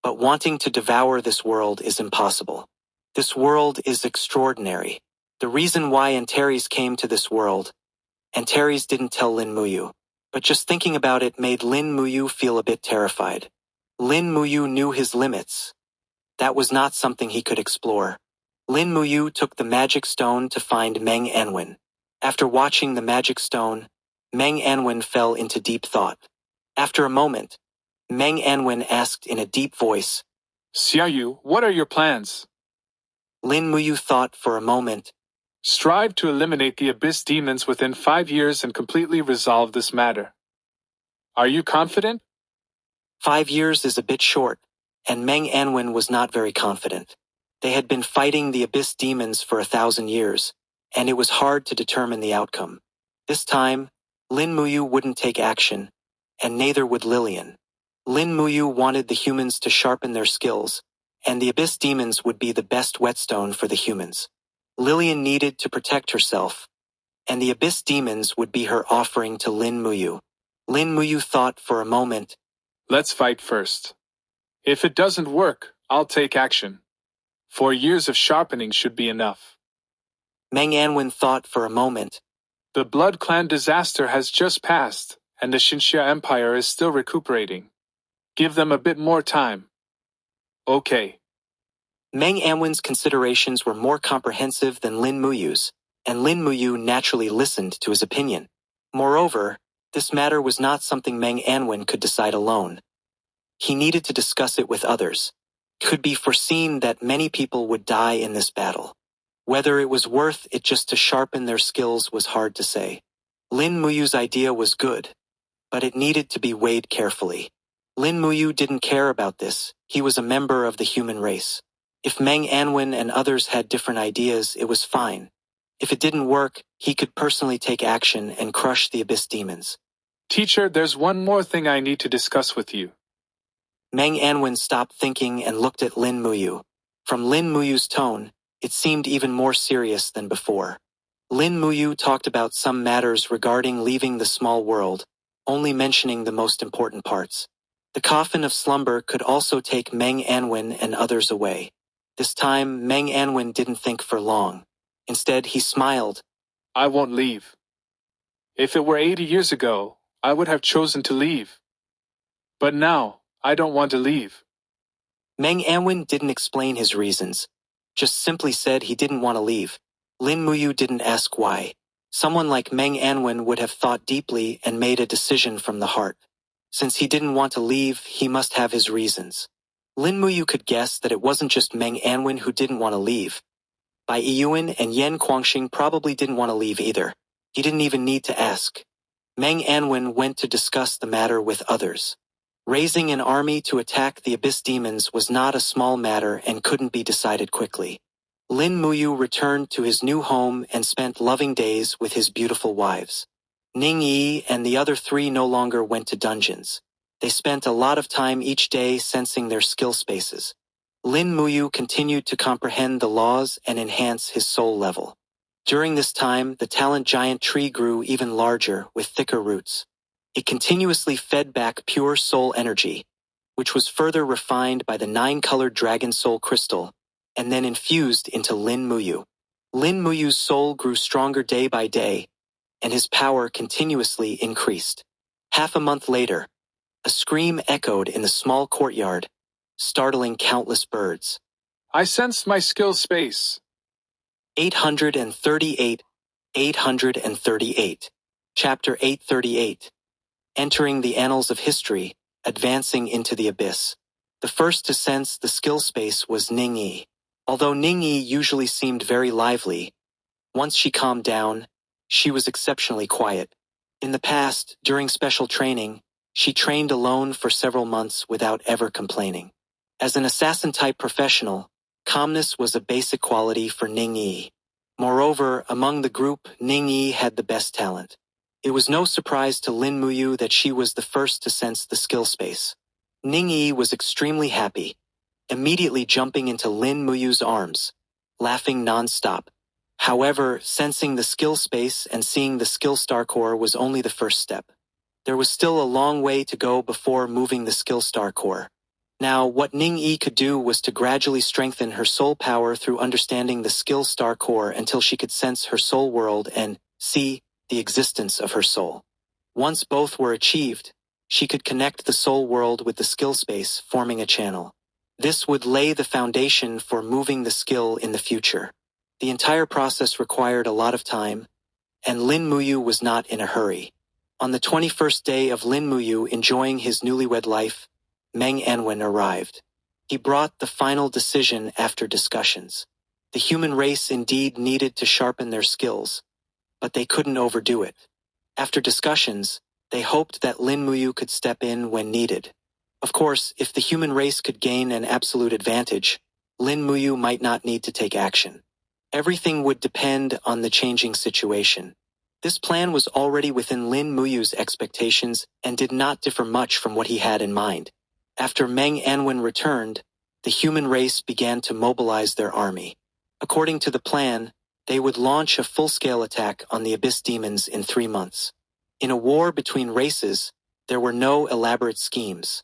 but wanting to devour this world is impossible. This world is extraordinary. The reason why Antares came to this world, Antares didn't tell Lin Moyu, but just thinking about it made Lin Moyu feel a bit terrified. Lin Moyu knew his limits. That was not something he could explore. Lin Moyu took the magic stone to find Meng Anwen. After watching the magic stone, Meng Anwen fell into deep thought. After a moment, Meng Anwen asked in a deep voice, Xiaoyu, what are your plans? Lin Moyu thought for a moment. Strive to eliminate the abyss demons within 5 years and completely resolve this matter. Are you confident? 5 years is a bit short, and Meng Anwen was not very confident. They had been fighting the abyss demons for 1,000 years, and it was hard to determine the outcome. This time, Lin Moyu wouldn't take action, and neither would Lillian. Lin Moyu wanted the humans to sharpen their skills, and the abyss demons would be the best whetstone for the humans. Lillian needed to protect herself, and the abyss demons would be her offering to Lin Moyu. Lin Moyu thought for a moment. Let's fight first. If it doesn't work, I'll take action. 4 years of sharpening should be enough. Meng Anwen thought for a moment. The Blood Clan disaster has just passed, and the Xinxia Empire is still recuperating. Give them a bit more time. Okay. Meng Anwen's considerations were more comprehensive than Lin Moyu's, and Lin Moyu naturally listened to his opinion. Moreover, this matter was not something Meng Anwen could decide alone. He needed to discuss it with others. It could be foreseen that many people would die in this battle. Whether it was worth it just to sharpen their skills was hard to say. Lin Moyu's idea was good, but it needed to be weighed carefully. Lin Moyu didn't care about this. He was a member of the human race. If Meng Anwen and others had different ideas, it was fine. If it didn't work, he could personally take action and crush the abyss demons. Teacher, there's one more thing I need to discuss with you. Meng Anwen stopped thinking and looked at Lin Moyu. From Lin Moyu's tone, it seemed even more serious than before. Lin Moyu talked about some matters regarding leaving the small world, only mentioning the most important parts. The coffin of slumber could also take Meng Anwen and others away. This time, Meng Anwen didn't think for long. Instead, he smiled. I won't leave. If it were 80 years ago, I would have chosen to leave. But now, I don't want to leave. Meng Anwen didn't explain his reasons, just simply said he didn't want to leave. Lin Moyu didn't ask why. Someone like Meng Anwen would have thought deeply and made a decision from the heart. Since he didn't want to leave, he must have his reasons. Lin Moyu could guess that it wasn't just Meng Anwen who didn't want to leave. Bai Yiyuan and Yan Guangxing probably didn't want to leave either. He didn't even need to ask. Meng Anwen went to discuss the matter with others. Raising an army to attack the abyss demons was not a small matter and couldn't be decided quickly. Lin Moyu returned to his new home and spent loving days with his beautiful wives. Ning Yi and the other 3 no longer went to dungeons. They spent a lot of time each day sensing their skill spaces. Lin Moyu continued to comprehend the laws and enhance his soul level. During this time, the talent giant tree grew even larger with thicker roots. It continuously fed back pure soul energy, which was further refined by the 9-colored dragon soul crystal, and then infused into Lin Moyu. Lin Muyu's soul grew stronger day by day, and his power continuously increased. Half a month later, a scream echoed in the small courtyard, startling countless birds. I sensed my skill space. 838, 838. Chapter 838. Entering the Annals of History, Advancing into the Abyss. The first to sense the skill space was Ning Yi. Although Ning Yi usually seemed very lively, once she calmed down, she was exceptionally quiet. In the past, during special training, she trained alone for several months without ever complaining. As an assassin-type professional, calmness was a basic quality for Ning Yi. Moreover, among the group, Ning Yi had the best talent. It was no surprise to Lin Moyu that she was the first to sense the skill space. Ning Yi was extremely happy, immediately jumping into Lin Moyu's arms, laughing non-stop. However, sensing the skill space and seeing the skill star core was only the first step. There was still a long way to go before moving the skill star core. Now, what Ning Yi could do was to gradually strengthen her soul power through understanding the skill star core until she could sense her soul world and see the existence of her soul. Once both were achieved, she could connect the soul world with the skill space, forming a channel. This would lay the foundation for moving the skill in the future. The entire process required a lot of time, and Lin Moyu was not in a hurry. On the 21st day of Lin Moyu enjoying his newlywed life, Meng Anwen arrived. He brought the final decision after discussions. The human race indeed needed to sharpen their skills, but they couldn't overdo it. After discussions, they hoped that Lin Moyu could step in when needed. Of course, if the human race could gain an absolute advantage, Lin Moyu might not need to take action. Everything would depend on the changing situation. This plan was already within Lin Moyu's expectations and did not differ much from what he had in mind. After Meng Anwen returned, the human race began to mobilize their army. According to the plan, they would launch a full-scale attack on the Abyss demons in 3 months. In a war between races, there were no elaborate schemes.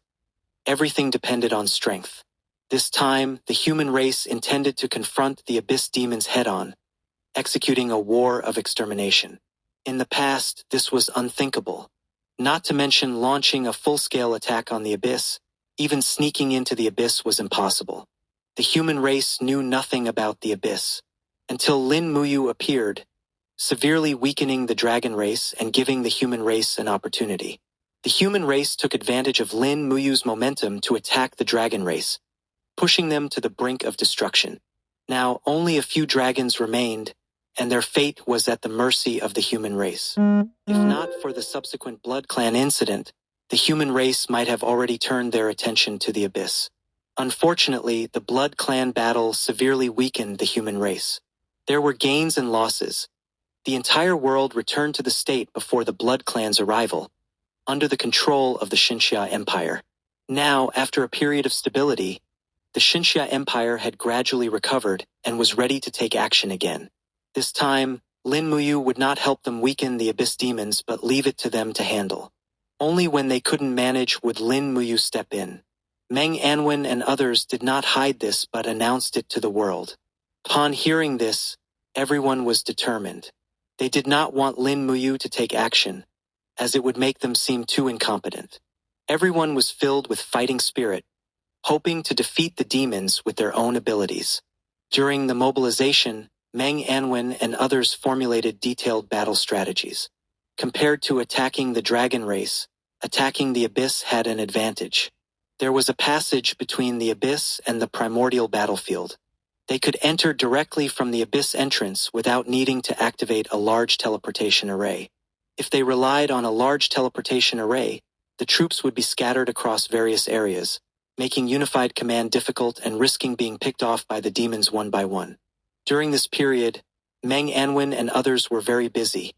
Everything depended on strength. This time, the human race intended to confront the Abyss demons head-on, executing a war of extermination. In the past, this was unthinkable. Not to mention launching a full-scale attack on the Abyss, even sneaking into the Abyss was impossible. The human race knew nothing about the Abyss, until Lin Moyu appeared, severely weakening the dragon race and giving the human race an opportunity. The human race took advantage of Lin Moyu's momentum to attack the dragon race, pushing them to the brink of destruction. Now, only a few dragons remained, and their fate was at the mercy of the human race. If not for the subsequent Blood Clan incident, the human race might have already turned their attention to the Abyss. Unfortunately, the Blood Clan battle severely weakened the human race. There were gains and losses. The entire world returned to the state before the Blood Clan's arrival, under the control of the Xinxia Empire. Now, after a period of stability, the Xinxia Empire had gradually recovered and was ready to take action again. This time, Lin Moyu would not help them weaken the Abyss demons but leave it to them to handle. Only when they couldn't manage would Lin Moyu step in. Meng Anwen and others did not hide this but announced it to the world. Upon hearing this, everyone was determined. They did not want Lin Moyu to take action, as it would make them seem too incompetent. Everyone was filled with fighting spirit, hoping to defeat the demons with their own abilities. During the mobilization, Meng Anwen and others formulated detailed battle strategies. Compared to attacking the dragon race, attacking the Abyss had an advantage. There was a passage between the Abyss and the primordial battlefield. They could enter directly from the Abyss entrance without needing to activate a large teleportation array. If they relied on a large teleportation array, the troops would be scattered across various areas, making unified command difficult and risking being picked off by the demons one by one. During this period, Meng Anwen and others were very busy,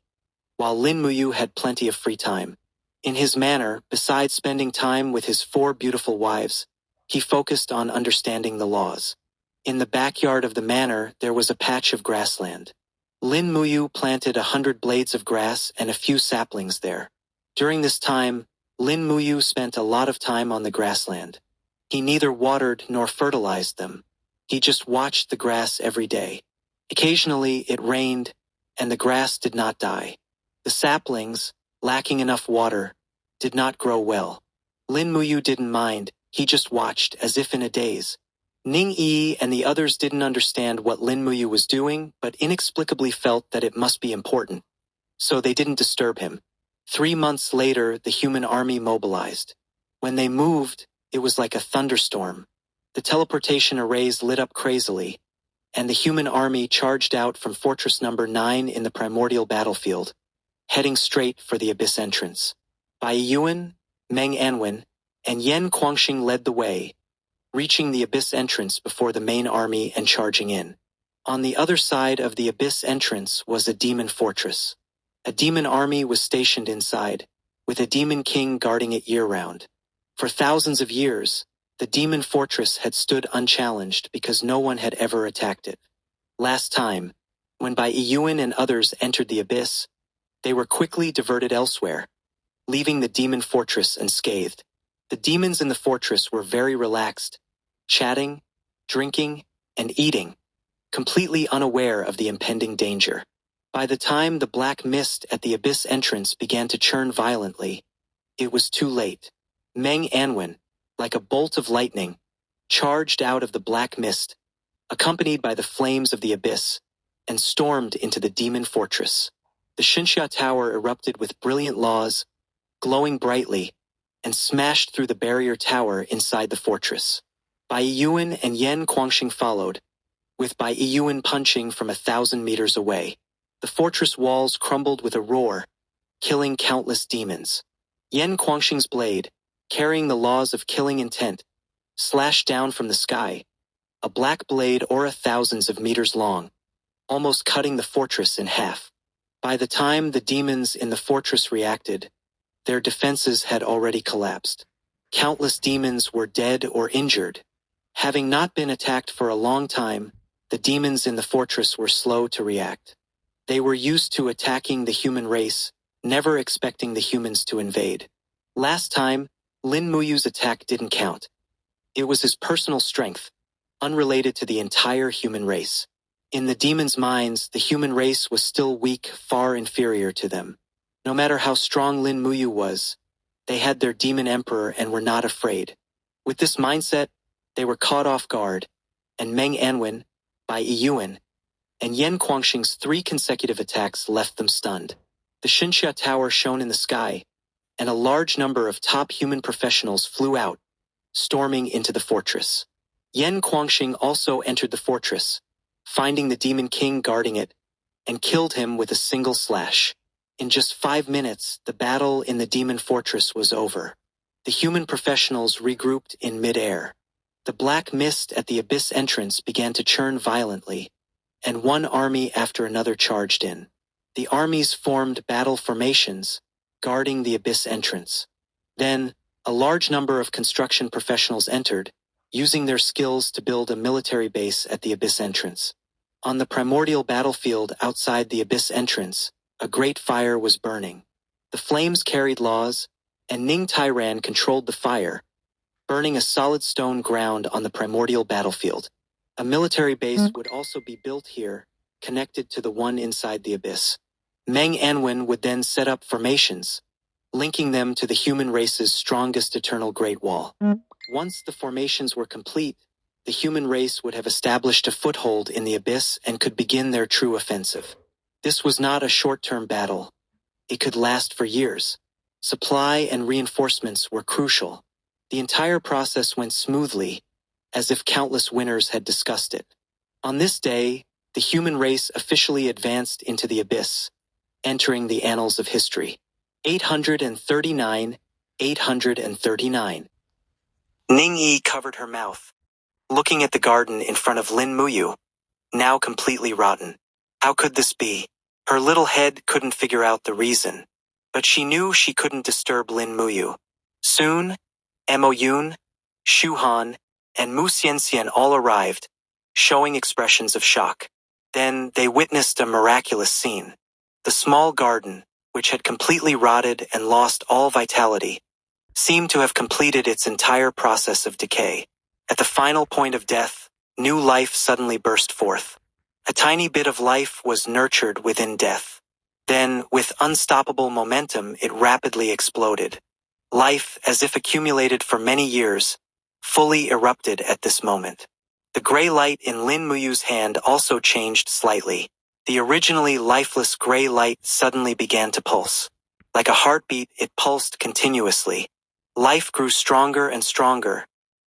while Lin Moyu had plenty of free time. In his manner, besides spending time with his 4 beautiful wives, he focused on understanding the laws. In the backyard of the manor, there was a patch of grassland. Lin Moyu planted 100 blades of grass and a few saplings there. During this time, Lin Moyu spent a lot of time on the grassland. He neither watered nor fertilized them. He just watched the grass every day. Occasionally, it rained, and the grass did not die. The saplings, lacking enough water, did not grow well. Lin Moyu didn't mind, he just watched as if in a daze. Ning Yi and the others didn't understand what Lin Moyu was doing, but inexplicably felt that it must be important. so they didn't disturb him. 3 months later, the human army mobilized. When they moved, it was like a thunderstorm. The teleportation arrays lit up crazily, and the human army charged out from Fortress Number 9 in the primordial battlefield, heading straight for the Abyss entrance. Bai Yuan, Meng Anwen, and Yen Guangxing led the way, reaching the Abyss entrance before the main army and charging in. On the other side of the Abyss entrance was a demon fortress. A demon army was stationed inside, with a demon king guarding it year-round. For thousands of years, the demon fortress had stood unchallenged because no one had ever attacked it. Last time, when Bai Yuan and others entered the Abyss, they were quickly diverted elsewhere, leaving the demon fortress unscathed. The demons in the fortress were very relaxed, chatting, drinking, and eating, completely unaware of the impending danger. By the time the black mist at the Abyss entrance began to churn violently, it was too late. Meng Anwen, like a bolt of lightning, charged out of the black mist, accompanied by the flames of the Abyss, and stormed into the demon fortress. The Xinxia Tower erupted with brilliant laws, glowing brightly, and smashed through the barrier tower inside the fortress. Bai Yuan and Yen Guangxing followed, with Bai Yuan punching from 1,000 meters away. The fortress walls crumbled with a roar, killing countless demons. Yen Guangxing's blade, carrying the laws of killing intent, slashed down from the sky, a black blade aura thousands of meters long, almost cutting the fortress in half. By the time the demons in the fortress reacted, their defenses had already collapsed. Countless demons were dead or injured. Having not been attacked for a long time, the demons in the fortress were slow to react. They were used to attacking the human race, never expecting the humans to invade. Last time, Lin Moyu's attack didn't count. It was his personal strength, unrelated to the entire human race. In the demons' minds, the human race was still weak, far inferior to them. No matter how strong Lin Moyu was, they had their demon emperor and were not afraid. With this mindset, they were caught off guard, and Meng Anwen, Bai Yuan, and Yen Guangxing's 3 consecutive attacks left them stunned. The Xinxia Tower shone in the sky, and a large number of top human professionals flew out, storming into the fortress. Yen Guangxing also entered the fortress, finding the demon king guarding it, and killed him with a single slash. In just 5 minutes, the battle in the demon fortress was over. The human professionals regrouped in mid-air. The black mist at the Abyss entrance began to churn violently, and one army after another charged in. The armies formed battle formations, guarding the Abyss entrance. Then, a large number of construction professionals entered, using their skills to build a military base at the Abyss entrance. On the primordial battlefield outside the Abyss entrance, a great fire was burning. The flames carried laws, and Ning Tairan controlled the fire, burning a solid stone ground on the primordial battlefield. A military base would also be built here, connected to the one inside the Abyss. Meng Anwen would then set up formations, linking them to the human race's strongest eternal Great Wall. Once the formations were complete, the human race would have established a foothold in the Abyss and could begin their true offensive. This was not a short-term battle. It could last for years. Supply and reinforcements were crucial. The entire process went smoothly, as if countless winners had discussed it. On this day, the human race officially advanced into the Abyss, entering the annals of history. 839, 839. Ning Yi covered her mouth, looking at the garden in front of Lin Moyu, now completely rotten. How could this be? Her little head couldn't figure out the reason, but she knew she couldn't disturb Lin Moyu. Soon, Mo Yun, Shu Han, and Mu Xianxian all arrived, showing expressions of shock. Then they witnessed a miraculous scene. The small garden, which had completely rotted and lost all vitality, seemed to have completed its entire process of decay. At the final point of death, new life suddenly burst forth. A tiny bit of life was nurtured within death. Then, with unstoppable momentum, it rapidly exploded. Life, as if accumulated for many years, fully erupted at this moment. The gray light in Lin Muyu's hand also changed slightly. The originally lifeless gray light suddenly began to pulse. Like a heartbeat, it pulsed continuously. Life grew stronger and stronger,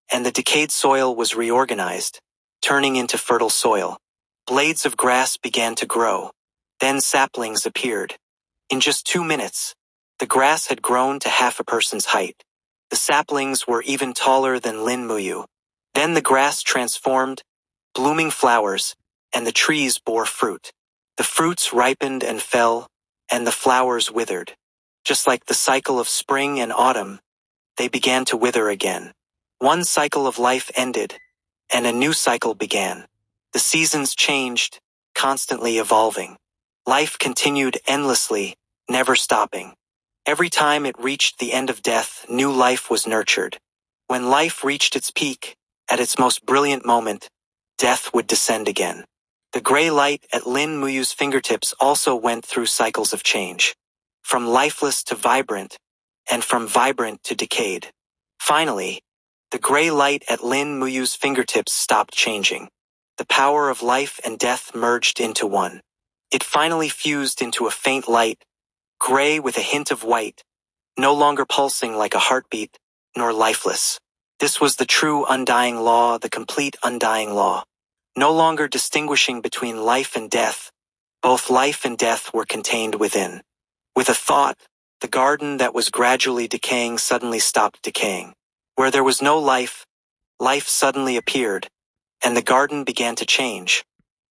and the decayed soil was reorganized, turning into fertile soil. Blades of grass began to grow. Then saplings appeared. In just 2 minutes, the grass had grown to half a person's height. The saplings were even taller than Lin Moyu. Then the grass transformed, blooming flowers, and the trees bore fruit. The fruits ripened and fell, and the flowers withered. Just like the cycle of spring and autumn, they began to wither again. One cycle of life ended, and a new cycle began. The seasons changed, constantly evolving. Life continued endlessly, never stopping. Every time it reached the end of death, new life was nurtured. When life reached its peak, at its most brilliant moment, death would descend again. The gray light at Lin Muyu's fingertips also went through cycles of change. From lifeless to vibrant, and from vibrant to decayed. Finally, the gray light at Lin Muyu's fingertips stopped changing. The power of life and death merged into one. It finally fused into a faint light, gray with a hint of white, no longer pulsing like a heartbeat, nor lifeless. This was the true undying law, the complete undying law. No longer distinguishing between life and death, both life and death were contained within. With a thought, the garden that was gradually decaying suddenly stopped decaying. Where there was no life, life suddenly appeared, and the garden began to change,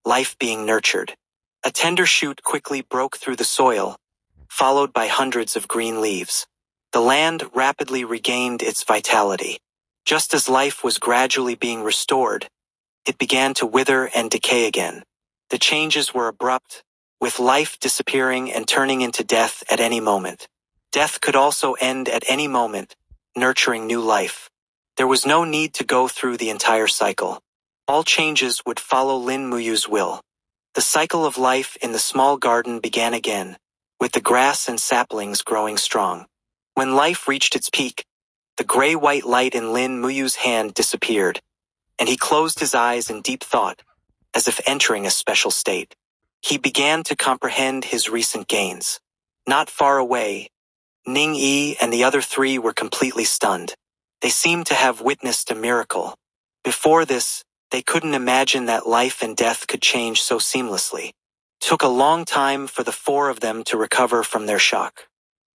life being nurtured. A tender shoot quickly broke through the soil, followed by hundreds of green leaves. The land rapidly regained its vitality. Just as life was gradually being restored, it began to wither and decay again. The changes were abrupt, with life disappearing and turning into death at any moment. Death could also end at any moment, nurturing new life. There was no need to go through the entire cycle. All changes would follow Lin Muyu's will. The cycle of life in the small garden began again, with the grass and saplings growing strong. When life reached its peak, the gray-white light in Lin Muyu's hand disappeared, and he closed his eyes in deep thought, as if entering a special state. He began to comprehend his recent gains. Not far away, Ning Yi and the other three were completely stunned. They seemed to have witnessed a miracle. Before this, they couldn't imagine that life and death could change so seamlessly. It took a long time for the four of them to recover from their shock.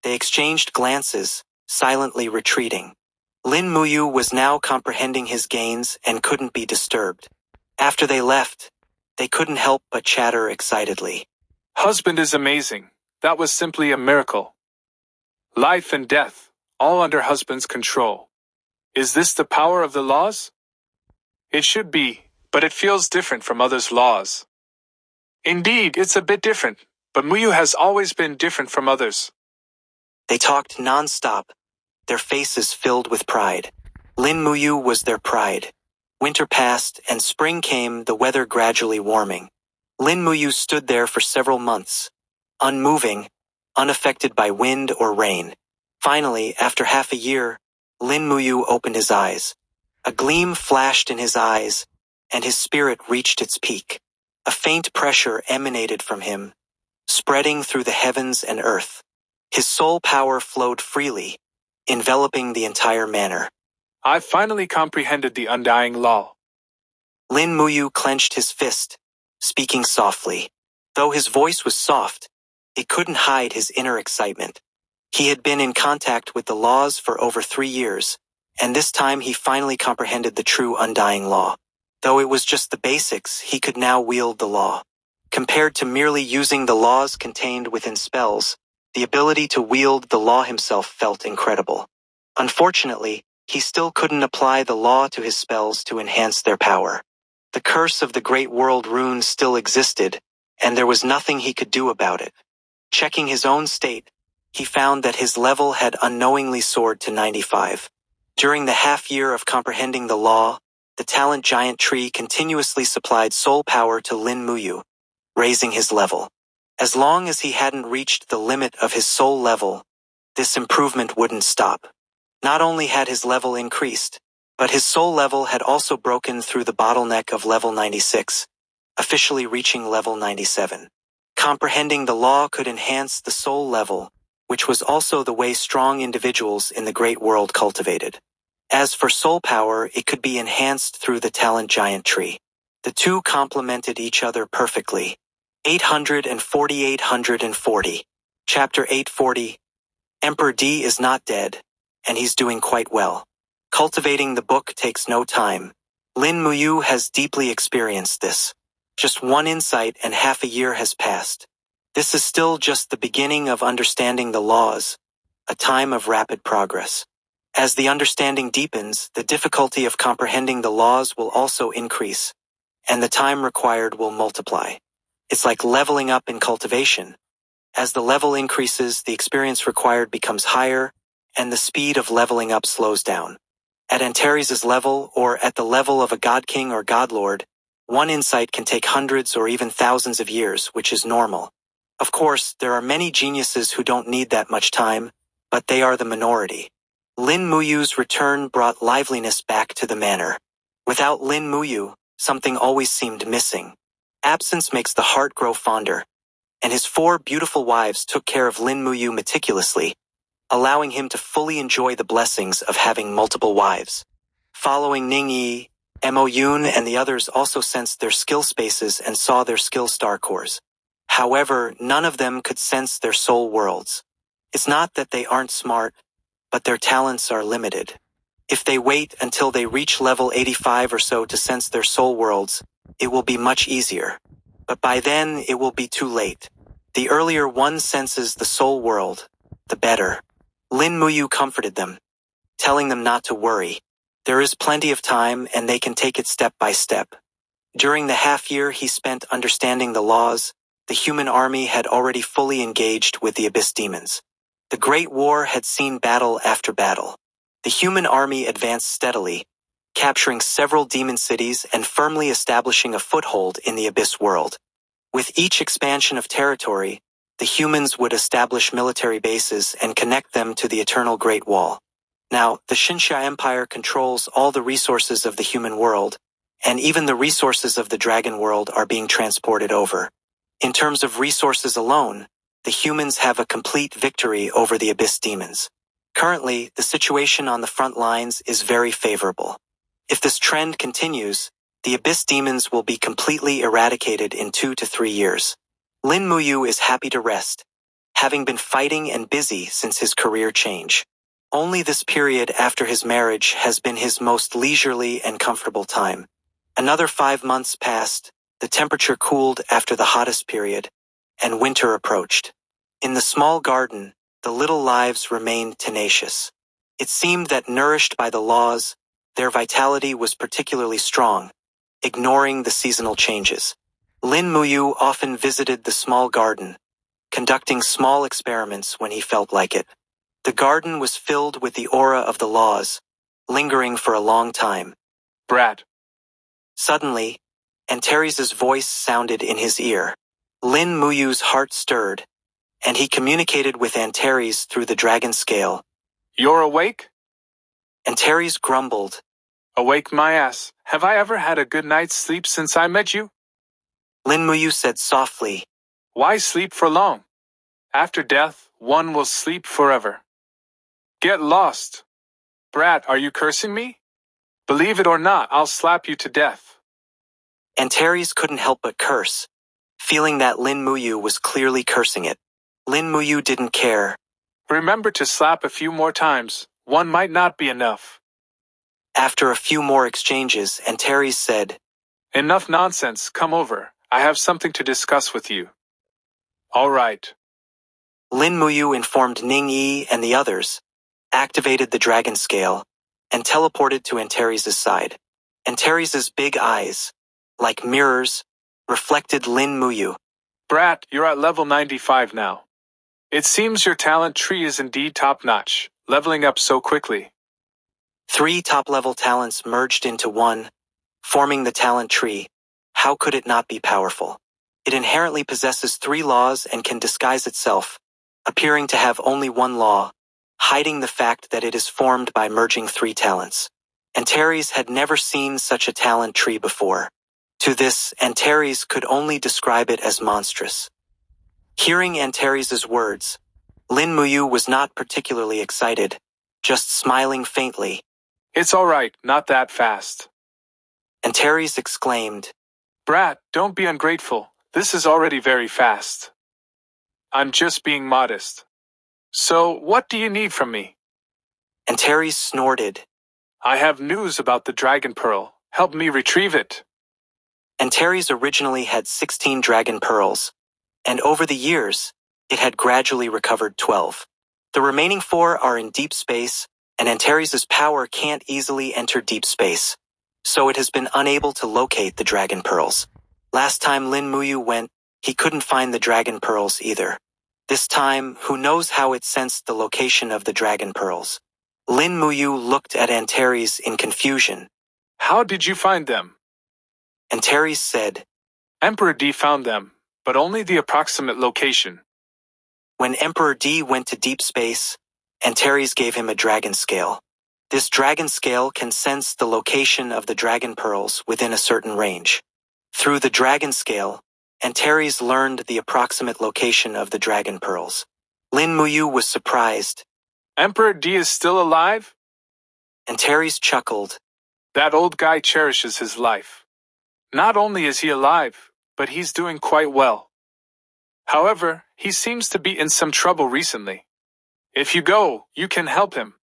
They exchanged glances, silently retreating. Lin Muyu was now comprehending his gains and couldn't be disturbed. After they left, they couldn't help but chatter excitedly. Husband is amazing. That was simply a miracle. Life and death, all under husband's control. Is this the power of the laws? It should be, but it feels different from others' laws. Indeed, it's a bit different, but Muyu has always been different from others. They talked non-stop, their faces filled with pride. Lin Muyu was their pride. Winter passed and spring came, the weather gradually warming. Lin Muyu stood there for several months, unmoving, unaffected by wind or rain. Finally, after half a year, Lin Muyu opened his eyes. A gleam flashed in his eyes, and his spirit reached its peak. A faint pressure emanated from him, spreading through the heavens and earth. His soul power flowed freely, enveloping the entire manor. I finally comprehended the undying law. Lin Muyu clenched his fist, speaking softly. Though his voice was soft, it couldn't hide his inner excitement. He had been in contact with the laws for over 3 years, and this time he finally comprehended the true undying law. Though it was just the basics, he could now wield the law. Compared to merely using the laws contained within spells, the ability to wield the law himself felt incredible. Unfortunately, he still couldn't apply the law to his spells to enhance their power. The curse of the Great World Rune still existed, and there was nothing he could do about it. Checking his own state, he found that his level had unknowingly soared to 95. During the half-year of comprehending the law, the talent giant tree continuously supplied soul power to Lin Muyu, raising his level. As long as he hadn't reached the limit of his soul level, this improvement wouldn't stop. Not only had his level increased, but his soul level had also broken through the bottleneck of level 96, officially reaching level 97. Comprehending the law could enhance the soul level, which was also the way strong individuals in the great world cultivated. As for soul power, it could be enhanced through the talent giant tree. The two complemented each other perfectly. 840. Chapter 840. Emperor D is not dead, and he's doing quite well. Cultivating the book takes no time. Lin Moyu has deeply experienced this. Just one insight and half a year has passed. This is still just the beginning of understanding the laws, a time of rapid progress. As the understanding deepens, the difficulty of comprehending the laws will also increase, and the time required will multiply. It's like leveling up in cultivation. As the level increases, the experience required becomes higher, and the speed of leveling up slows down. At Antares' level, or at the level of a god king or god lord, one insight can take hundreds or even thousands of years, which is normal. Of course, there are many geniuses who don't need that much time, but they are the minority. Lin Muyu's return brought liveliness back to the manor. Without Lin Moyu, something always seemed missing. Absence makes the heart grow fonder, and his 4 beautiful wives took care of Lin Moyu meticulously, allowing him to fully enjoy the blessings of having multiple wives. Following Ning Yi, Mo Yun and the others also sensed their skill spaces and saw their skill star cores. However, none of them could sense their soul worlds. It's not that they aren't smart, but their talents are limited. If they wait until they reach level 85 or so to sense their soul worlds, it will be much easier. But by then, it will be too late. The earlier one senses the soul world, the better. Lin Moyu comforted them, telling them not to worry. There is plenty of time and they can take it step by step. During the half year he spent understanding the laws, the human army had already fully engaged with the abyss demons. The Great War had seen battle after battle. The human army advanced steadily, capturing several demon cities and firmly establishing a foothold in the abyss world. With each expansion of territory, the humans would establish military bases and connect them to the eternal Great Wall. Now, the Xinxia Empire controls all the resources of the human world, and even the resources of the dragon world are being transported over. In terms of resources alone, the humans have a complete victory over the abyss demons. Currently, the situation on the front lines is very favorable. If this trend continues, the abyss demons will be completely eradicated in 2 to 3 years. Lin Moyu is happy to rest, having been fighting and busy since his career change. Only this period after his marriage has been his most leisurely and comfortable time. Another 5 months passed, the temperature cooled after the hottest period, and winter approached. In the small garden, the little lives remained tenacious. It seemed that nourished by the laws, their vitality was particularly strong, ignoring the seasonal changes. Lin Moyu often visited the small garden, conducting small experiments when he felt like it. The garden was filled with the aura of the laws, lingering for a long time. Brat. Suddenly, Antares' voice sounded in his ear. Lin Muyu's heart stirred, and he communicated with Antares through the dragon scale. You're awake? Antares grumbled. Awake my ass. Have I ever had a good night's sleep since I met you? Lin Moyu said softly. Why sleep for long? After death, one will sleep forever. Get lost. Brat, are you cursing me? Believe it or not, I'll slap you to death. Antares couldn't help but curse, feeling that Lin Moyu was clearly cursing it. Lin Moyu didn't care. Remember to slap a few more times. One might not be enough. After a few more exchanges, Antares said, Enough nonsense, come over. I have something to discuss with you. All right. Lin Moyu informed Ning Yi and the others, activated the dragon scale, and teleported to Antares' side. Antares' big eyes, like mirrors, reflected Lin Moyu. Brat, you're at level 95 now. It seems your talent tree is indeed top-notch, leveling up so quickly. 3 top-level talents merged into one, forming the talent tree. How could it not be powerful? It inherently possesses 3 laws and can disguise itself, appearing to have only one law, hiding the fact that it is formed by merging 3 talents. Antares had never seen such a talent tree before. To this, Antares could only describe it as monstrous. Hearing Antares' words, Lin Moyu was not particularly excited, just smiling faintly. It's all right, not that fast. Antares exclaimed, Brat, don't be ungrateful. This is already very fast. I'm just being modest. So, what do you need from me? Antares snorted. I have news about the dragon pearl. Help me retrieve it. Antares originally had 16 dragon pearls, and over the years, it had gradually recovered 12. The remaining 4 are in deep space, and Antares' power can't easily enter deep space, so it has been unable to locate the dragon pearls. Last time Lin Moyu went, he couldn't find the dragon pearls either. This time, who knows how it sensed the location of the dragon pearls? Lin Moyu looked at Antares in confusion. How did you find them? Antares said, Emperor D found them, but only the approximate location. When Emperor D went to deep space, Antares gave him a dragon scale. This dragon scale can sense the location of the dragon pearls within a certain range. Through the dragon scale, Antares learned the approximate location of the dragon pearls. Lin Moyu was surprised. Emperor D is still alive? Antares chuckled. That old guy cherishes his life. Not only is he alive, but he's doing quite well. However, he seems to be in some trouble recently. If you go, you can help him.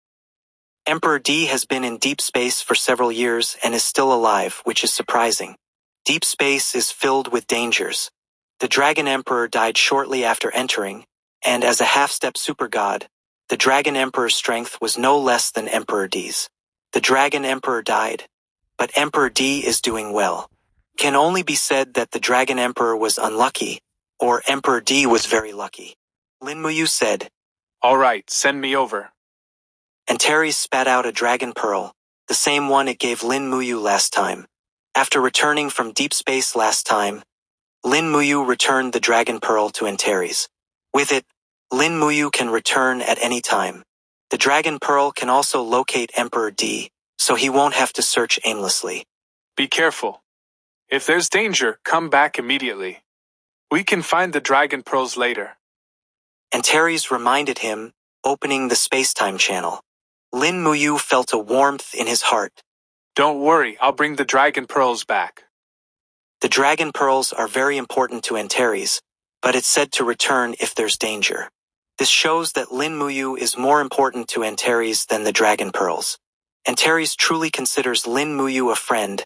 Emperor D has been in deep space for several years and is still alive, which is surprising. Deep space is filled with dangers. The Dragon Emperor died shortly after entering, and as a half-step super god, the Dragon Emperor's strength was no less than Emperor D's. The Dragon Emperor died, but Emperor D is doing well. Can only be said that the Dragon Emperor was unlucky, or Emperor D was very lucky. Lin Moyu said, All right, send me over. Antares spat out a dragon pearl, the same one it gave Lin Moyu last time. After returning from deep space last time, Lin Moyu returned the dragon pearl to Antares. With it, Lin Moyu can return at any time. The dragon pearl can also locate Emperor D, so he won't have to search aimlessly. Be careful. If there's danger, come back immediately. We can find the dragon pearls later. Antares reminded him, opening the space-time channel. Lin Moyu felt a warmth in his heart. Don't worry, I'll bring the dragon pearls back. The dragon pearls are very important to Antares, but it's said to return if there's danger. This shows that Lin Moyu is more important to Antares than the dragon pearls. Antares truly considers Lin Moyu a friend,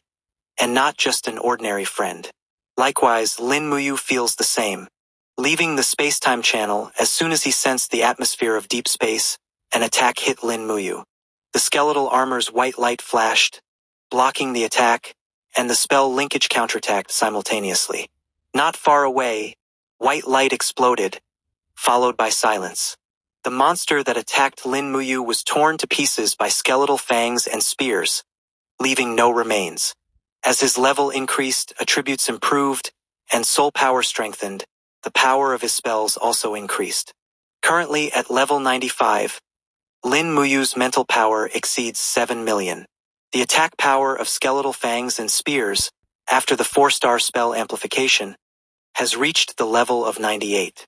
and not just an ordinary friend. Likewise, Lin Moyu feels the same. Leaving the space-time channel, as soon as he sensed the atmosphere of deep space, an attack hit Lin Moyu. The skeletal armor's white light flashed, blocking the attack, and the spell linkage counterattacked simultaneously. Not far away, white light exploded, followed by silence. The monster that attacked Lin Moyu was torn to pieces by skeletal fangs and spears, leaving no remains. As his level increased, attributes improved, and soul power strengthened, the power of his spells also increased. Currently at level 95, Lin Muyu's mental power exceeds 7 million. The attack power of skeletal fangs and spears, after the 4-star spell amplification, has reached the level of 98.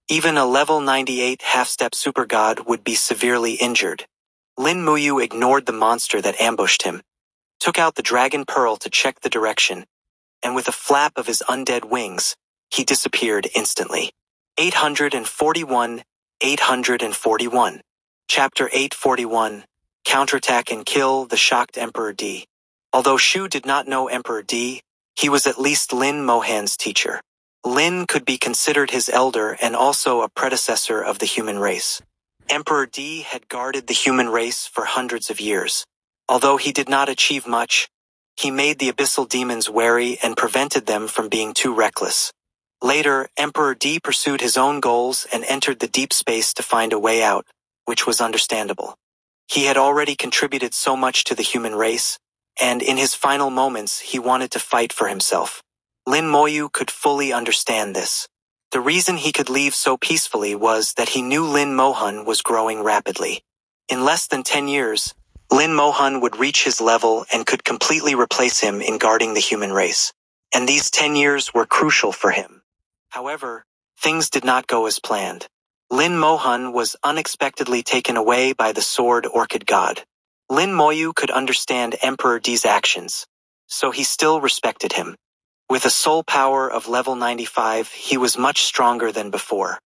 Even a level 98 half-step super god would be severely injured. Lin Moyu ignored the monster that ambushed him, took out the dragon pearl to check the direction, and with a flap of his undead wings, he disappeared instantly. 841, 841. Chapter 841, Counterattack and Kill the Shocked Emperor D. Although Shu did not know Emperor D, he was at least Lin Mohan's teacher. Lin could be considered his elder and also a predecessor of the human race. Emperor D had guarded the human race for hundreds of years. Although he did not achieve much, he made the abyssal demons wary and prevented them from being too reckless. Later, Emperor D pursued his own goals and entered the deep space to find a way out, which was understandable. He had already contributed so much to the human race, and in his final moments he wanted to fight for himself. Lin Moyu could fully understand this. The reason he could leave so peacefully was that he knew Lin Mohan was growing rapidly. In less than 10 years, Lin Mohan would reach his level and could completely replace him in guarding the human race. And these 10 years were crucial for him. However, things did not go as planned. Lin Moyu was unexpectedly taken away by the sword orchid god. Lin Moyu could understand Emperor D's actions, so he still respected him. With a soul power of level 95, he was much stronger than before.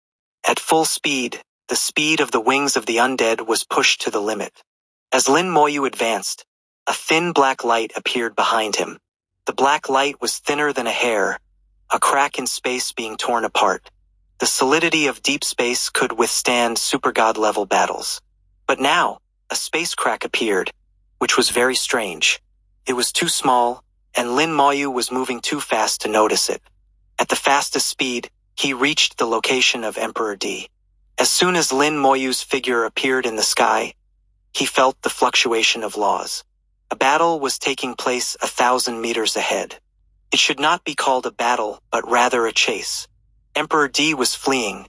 At full speed, the speed of the wings of the undead was pushed to the limit. As Lin Moyu advanced, a thin black light appeared behind him. The black light was thinner than a hair, a crack in space being torn apart. The solidity of deep space could withstand supergod-level battles. But now, a space crack appeared, which was very strange. It was too small, and Lin Moyu was moving too fast to notice it. At the fastest speed, he reached the location of Emperor D. As soon as Lin Moyu's figure appeared in the sky, he felt the fluctuation of laws. A battle was taking place 1,000 meters ahead. It should not be called a battle, but rather a chase. Emperor D was fleeing,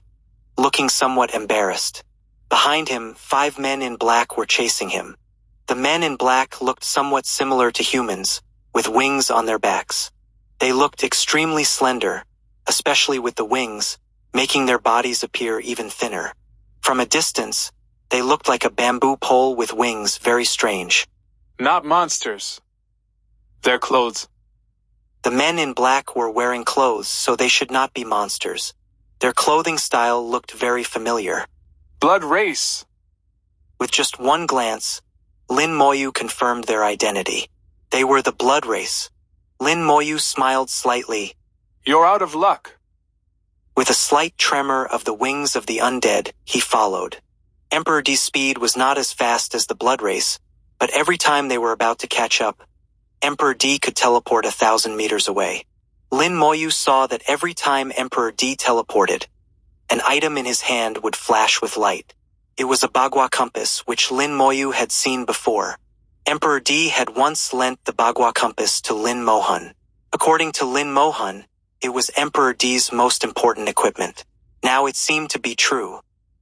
looking somewhat embarrassed. Behind him, 5 men in black were chasing him. The men in black looked somewhat similar to humans, with wings on their backs. They looked extremely slender, especially with the wings, making their bodies appear even thinner. From a distance, they looked like a bamboo pole with wings, very strange. Not monsters. They're clothes. The men in black were wearing clothes, so they should not be monsters. Their clothing style looked very familiar. Blood race. With just one glance, Lin Moyu confirmed their identity. They were the blood race. Lin Moyu smiled slightly. You're out of luck. With a slight tremor of the wings of the undead, he followed. Emperor D's speed was not as fast as the blood race, but every time they were about to catch up, Emperor D could teleport 1,000 meters away. Lin Moyu saw that every time Emperor D teleported, an item in his hand would flash with light. It was a Bagua compass, which Lin Moyu had seen before. Emperor D had once lent the Bagua compass to Lin Moyu. According to Lin Moyu, it was Emperor D's most important equipment. Now it seemed to be true.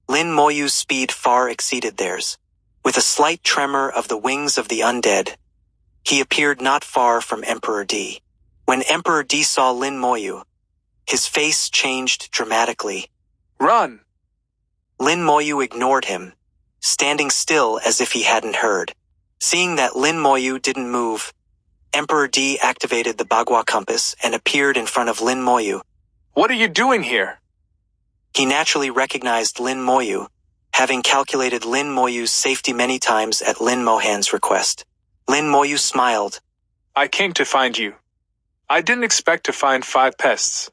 Lin Moyu's speed far exceeded theirs. With a slight tremor of the wings of the undead, he appeared not far from Emperor D. When Emperor D saw Lin Moyu, his face changed dramatically. Run! Lin Moyu ignored him, standing still as if he hadn't heard. Seeing that Lin Moyu didn't move, Emperor D activated the Bagua compass and appeared in front of Lin Moyu. What are you doing here? He naturally recognized Lin Moyu, having calculated Lin Moyu's safety many times at Lin Mohan's request. Lin Moyu smiled. I came to find you. I didn't expect to find 5 pests.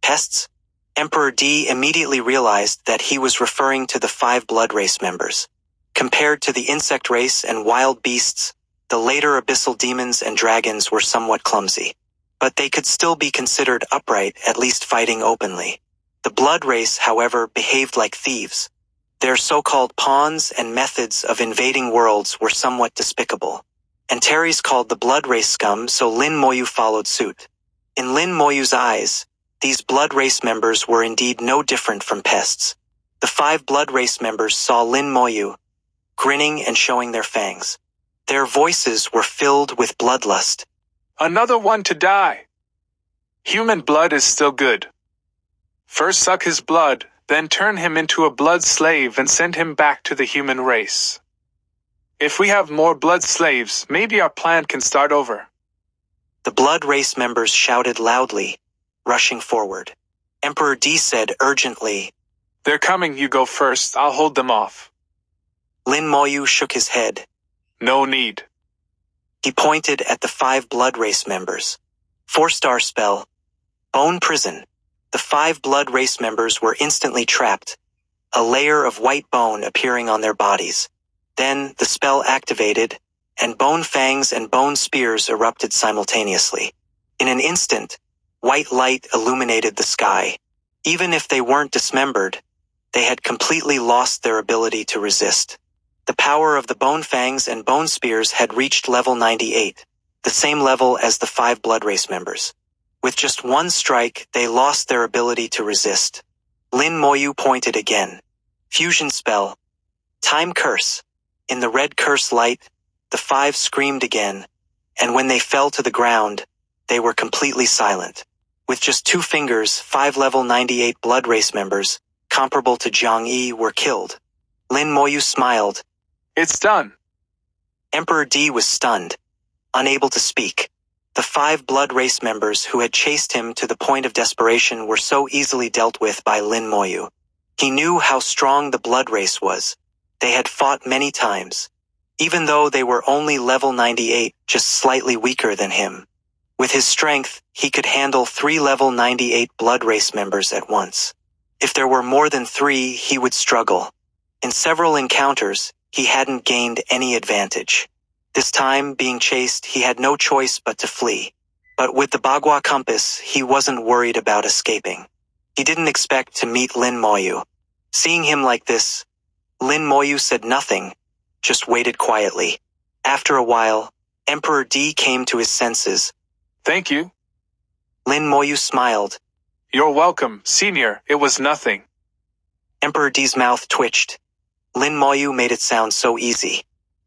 Pests? Emperor D immediately realized that he was referring to the 5 blood race members. Compared to the insect race and wild beasts, the later abyssal demons and dragons were somewhat clumsy. But they could still be considered upright, at least fighting openly. The blood race, however, behaved like thieves. Their so-called pawns and methods of invading worlds were somewhat despicable. Antares called the blood race scum, so Lin Moyu followed suit. In Lin Moyu's eyes, these blood race members were indeed no different from pests. The 5 blood race members saw Lin Moyu, grinning and showing their fangs. Their voices were filled with bloodlust. Another one to die. Human blood is still good. First suck his blood, then turn him into a blood slave and send him back to the human race. If we have more blood slaves, maybe our plan can start over. The blood race members shouted loudly, rushing forward. Emperor D said urgently, They're coming, you go first, I'll hold them off. Lin Moyu shook his head. No need. He pointed at the 5 blood race members. 4-star spell. Bone prison. The 5 blood race members were instantly trapped, a layer of white bone appearing on their bodies. Then the spell activated, and bone fangs and bone spears erupted simultaneously. In an instant, white light illuminated the sky. Even if they weren't dismembered, they had completely lost their ability to resist. The power of the bone fangs and bone spears had reached level 98, the same level as the 5 blood race members. With just one strike, they lost their ability to resist. Lin Moyu pointed again. Fusion spell. Time curse. In the red curse light, the 5 screamed again, and when they fell to the ground, they were completely silent. With just 2 fingers, 5 level 98 blood race members, comparable to Jiang Yi, were killed. Lin Moyu smiled. It's done. Emperor D was stunned, unable to speak. The 5 blood race members who had chased him to the point of desperation were so easily dealt with by Lin Moyu. He knew how strong the blood race was. They had fought many times, even though they were only level 98, just slightly weaker than him. With his strength, he could handle 3 level 98 blood race members at once. If there were more than 3, he would struggle. In several encounters, he hadn't gained any advantage. This time, being chased, he had no choice but to flee. But with the Bagua compass, he wasn't worried about escaping. He didn't expect to meet Lin Moyu. Seeing him like this, Lin Moyu said nothing, just waited quietly. After a while, Emperor D came to his senses. Thank you. Lin Moyu smiled. You're welcome, Senior. It was nothing. Emperor D's mouth twitched. Lin Moyu made it sound so easy.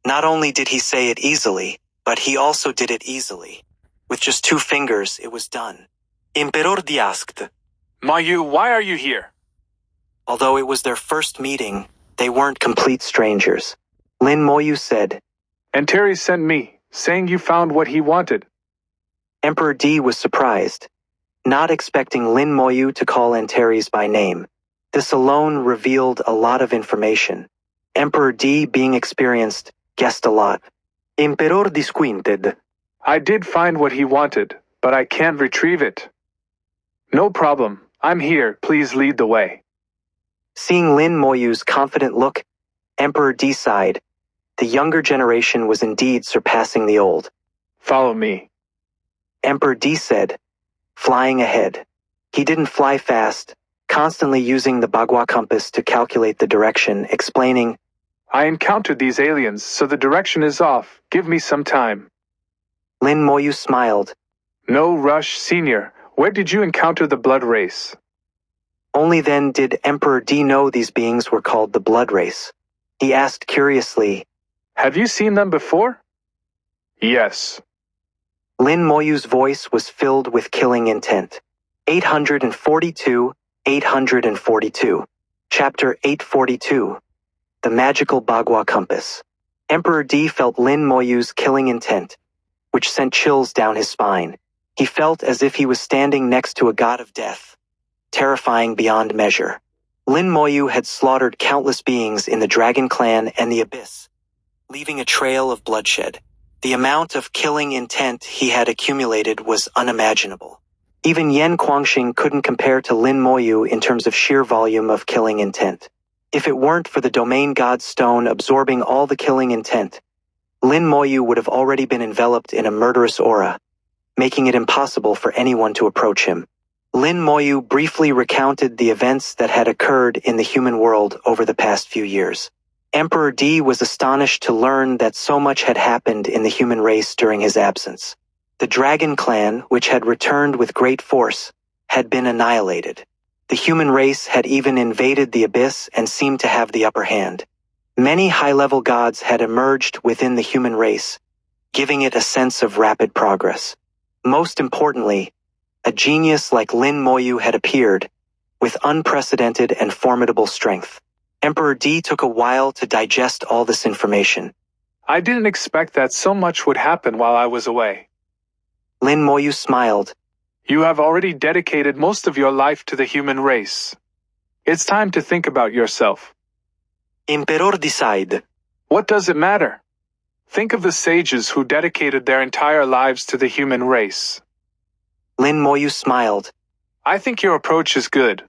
Not only did he say it easily, but he also did it easily. With just 2 fingers, it was done. Emperor D asked. Moyu, why are you here? Although it was their first meeting, they weren't complete strangers. Lin Moyu said, And Terry sent me, saying you found what he wanted. Emperor D was surprised, not expecting Lin Moyu to call Antares by name. This alone revealed a lot of information. Emperor D, being experienced, guessed a lot. Emperor D squinted. I did find what he wanted, but I can't retrieve it. No problem. I'm here. Please lead the way. Seeing Lin Moyu's confident look, Emperor D sighed. The younger generation was indeed surpassing the old. Follow me. Emperor D said, flying ahead. He didn't fly fast, constantly using the Bagua compass to calculate the direction, explaining, I encountered these aliens, so the direction is off. Give me some time. Lin Moyu smiled. No rush, Senior. Where did you encounter the blood race? Only then did Emperor D know these beings were called the blood race. He asked curiously, Have you seen them before? Yes. Lin Moyu's voice was filled with killing intent. 842, 842. Chapter 842. The Magical Bagua Compass. Emperor D felt Lin Moyu's killing intent, which sent chills down his spine. He felt as if he was standing next to a god of death, terrifying beyond measure. Lin Moyu had slaughtered countless beings in the Dragon Clan and the Abyss, leaving a trail of bloodshed. The amount of killing intent he had accumulated was unimaginable. Even Yen Guangxing couldn't compare to Lin Moyu in terms of sheer volume of killing intent. If it weren't for the Domain God Stone absorbing all the killing intent, Lin Moyu would have already been enveloped in a murderous aura, making it impossible for anyone to approach him. Lin Moyu briefly recounted the events that had occurred in the human world over the past few years. Emperor D was astonished to learn that so much had happened in the human race during his absence. The Dragon Clan, which had returned with great force, had been annihilated. The human race had even invaded the Abyss and seemed to have the upper hand. Many high-level gods had emerged within the human race, giving it a sense of rapid progress. Most importantly, a genius like Lin Moyu had appeared, with unprecedented and formidable strength. Emperor D took a while to digest all this information. I didn't expect that so much would happen while I was away. Lin Moyu smiled. You have already dedicated most of your life to the human race. It's time to think about yourself. Emperor decide. What does it matter? Think of the sages who dedicated their entire lives to the human race. Lin Moyu smiled. I think your approach is good.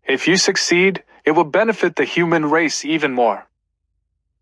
If you succeed, it will benefit the human race even more.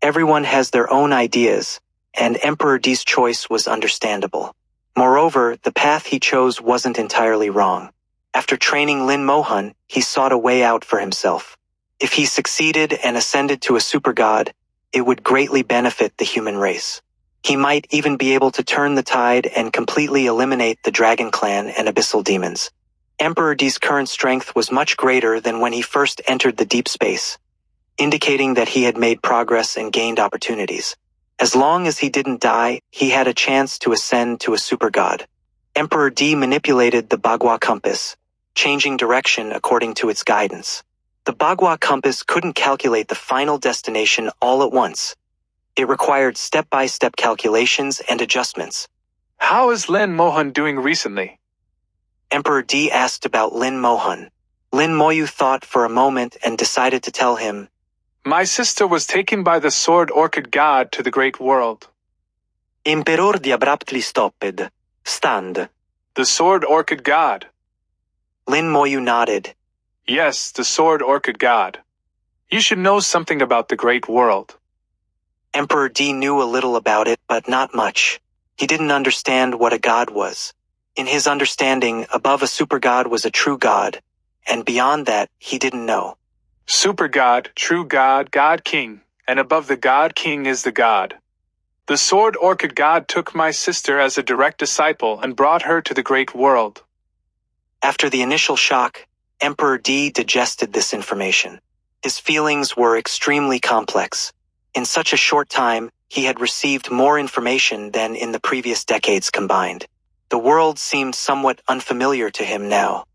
Everyone has their own ideas, and Emperor D's choice was understandable. Moreover, the path he chose wasn't entirely wrong. After training Lin Mohan, he sought a way out for himself. If he succeeded and ascended to a super god, it would greatly benefit the human race. He might even be able to turn the tide and completely eliminate the Dragon Clan and Abyssal demons. Emperor D's current strength was much greater than when he first entered the deep space, indicating that he had made progress and gained opportunities. As long as he didn't die, he had a chance to ascend to a super god. Emperor D manipulated the Bagua compass, changing direction according to its guidance. The Bagua compass couldn't calculate the final destination all at once. It required step-by-step calculations and adjustments. How is Lin Moyu doing recently? Emperor D asked about Lin Moyu. Lin Moyu thought for a moment and decided to tell him, My sister was taken by the sword orchid god to the great world. Emperor D abruptly stopped. Stand. The sword orchid god. Lin Moyu nodded. Yes, the sword orchid god. You should know something about the great world. Emperor D knew a little about it, but not much. He didn't understand what a god was. In his understanding, above a super god was a true god, and beyond that, he didn't know. Super god, true god, god king, and above the god king is the god. The sword orchid god took my sister as a direct disciple and brought her to the great world. After the initial shock, Emperor D digested this information. His feelings were extremely complex. In such a short time, he had received more information than in the previous decades combined. The world seemed somewhat unfamiliar to him now.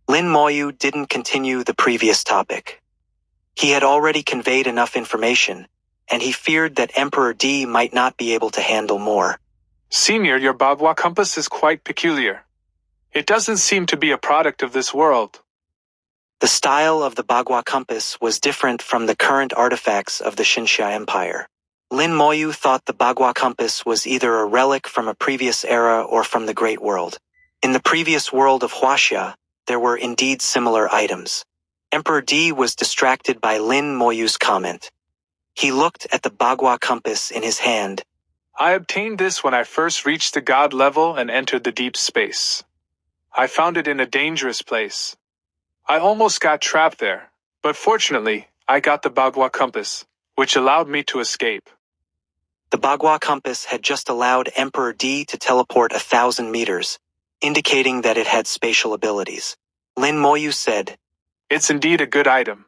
Lin Moyu didn't continue the previous topic. He had already conveyed enough information, and he feared that Emperor D might not be able to handle more. Senior, your Bagua compass is quite peculiar. It doesn't seem to be a product of this world. The style of the Bagua compass was different from the current artifacts of the Xinxia Empire. Lin Moyu thought the Bagua compass was either a relic from a previous era or from the Great World. In the previous world of Huaxia, there were indeed similar items. Emperor D was distracted by Lin Moyu's comment. He looked at the Bagua compass in his hand. I obtained this when I first reached the god level and entered the deep space. I found it in a dangerous place. I almost got trapped there, but fortunately, I got the Bagua compass, which allowed me to escape. The Bagua compass had just allowed Emperor D to teleport 1,000 meters, indicating that it had spatial abilities. Lin Moyu said, It's indeed a good item.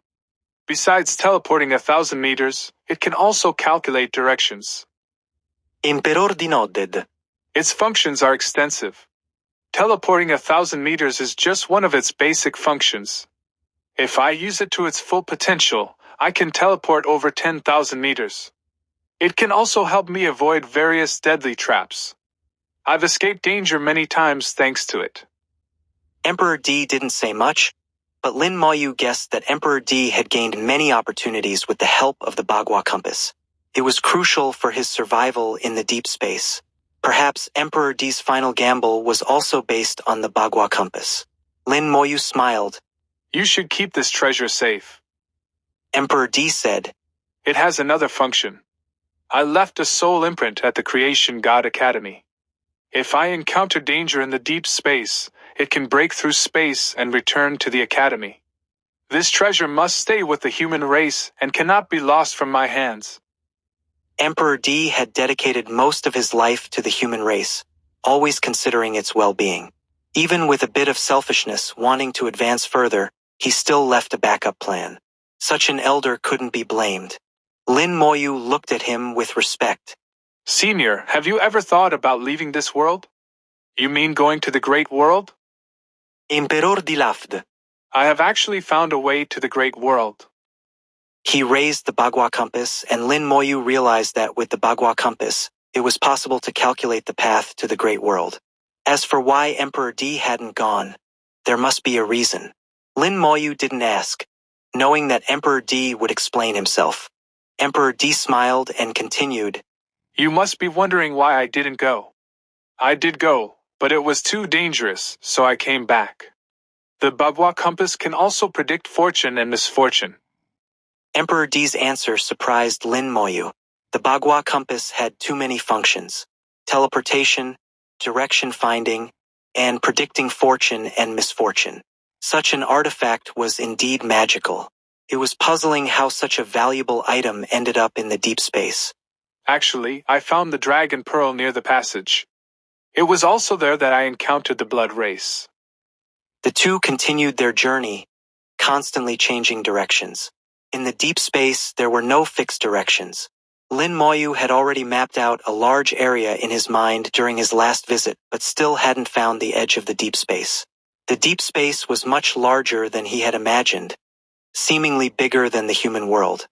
Besides teleporting 1,000 meters, it can also calculate directions. Emperor D nodded. Its functions are extensive. Teleporting 1,000 meters is just one of its basic functions. If I use it to its full potential, I can teleport over 10,000 meters. It can also help me avoid various deadly traps. I've escaped danger many times thanks to it. Emperor D didn't say much, but Lin Moyu guessed that Emperor D had gained many opportunities with the help of the Bagua compass. It was crucial for his survival in the deep space. Perhaps Emperor D's final gamble was also based on the Bagua compass. Lin Moyu smiled. You should keep this treasure safe. Emperor D said, It has another function. I left a soul imprint at the Creation God Academy. If I encounter danger in the deep space, it can break through space and return to the Academy. This treasure must stay with the human race and cannot be lost from my hands. Emperor D had dedicated most of his life to the human race, always considering its well-being. Even with a bit of selfishness wanting to advance further, he still left a backup plan. Such an elder couldn't be blamed. Lin Moyu looked at him with respect. Senior, have you ever thought about leaving this world? You mean going to the great world? Emperor D laughed. I have actually found a way to the great world. He raised the Bagua compass, and Lin Moyu realized that with the Bagua compass, it was possible to calculate the path to the Great World. As for why Emperor D hadn't gone, there must be a reason. Lin Moyu didn't ask, knowing that Emperor D would explain himself. Emperor D smiled and continued. You must be wondering why I didn't go. I did go, but it was too dangerous, so I came back. The Bagua compass can also predict fortune and misfortune. Emperor D's answer surprised Lin Moyu. The Bagua compass had too many functions: teleportation, direction finding, and predicting fortune and misfortune. Such an artifact was indeed magical. It was puzzling how such a valuable item ended up in the deep space. Actually, I found the dragon pearl near the passage. It was also there that I encountered the blood race. The two continued their journey, constantly changing directions. In the deep space, there were no fixed directions. Lin Moyu had already mapped out a large area in his mind during his last visit, but still hadn't found the edge of the deep space. The deep space was much larger than he had imagined, seemingly bigger than the human world.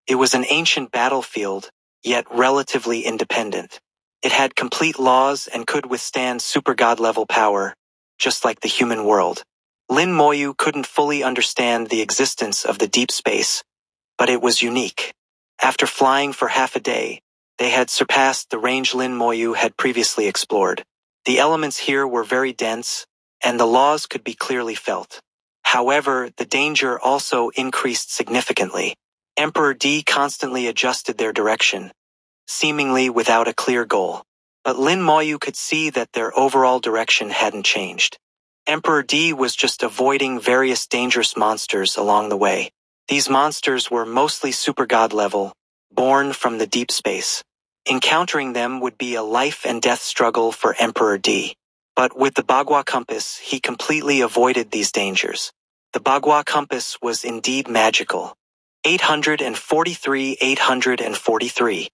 It was an ancient battlefield, yet relatively independent. It had complete laws and could withstand super god-level power, just like the human world. Lin Moyu couldn't fully understand the existence of the deep space, but it was unique. After flying for half a day, they had surpassed the range Lin Moyu had previously explored. The elements here were very dense, and the laws could be clearly felt. However, the danger also increased significantly. Emperor D constantly adjusted their direction, seemingly without a clear goal. But Lin Moyu could see that their overall direction hadn't changed. Emperor D was just avoiding various dangerous monsters along the way. These monsters were mostly super god level, born from the deep space. Encountering them would be a life and death struggle for Emperor D. But with the Bagua compass, he completely avoided these dangers. The Bagua compass was indeed magical. 843.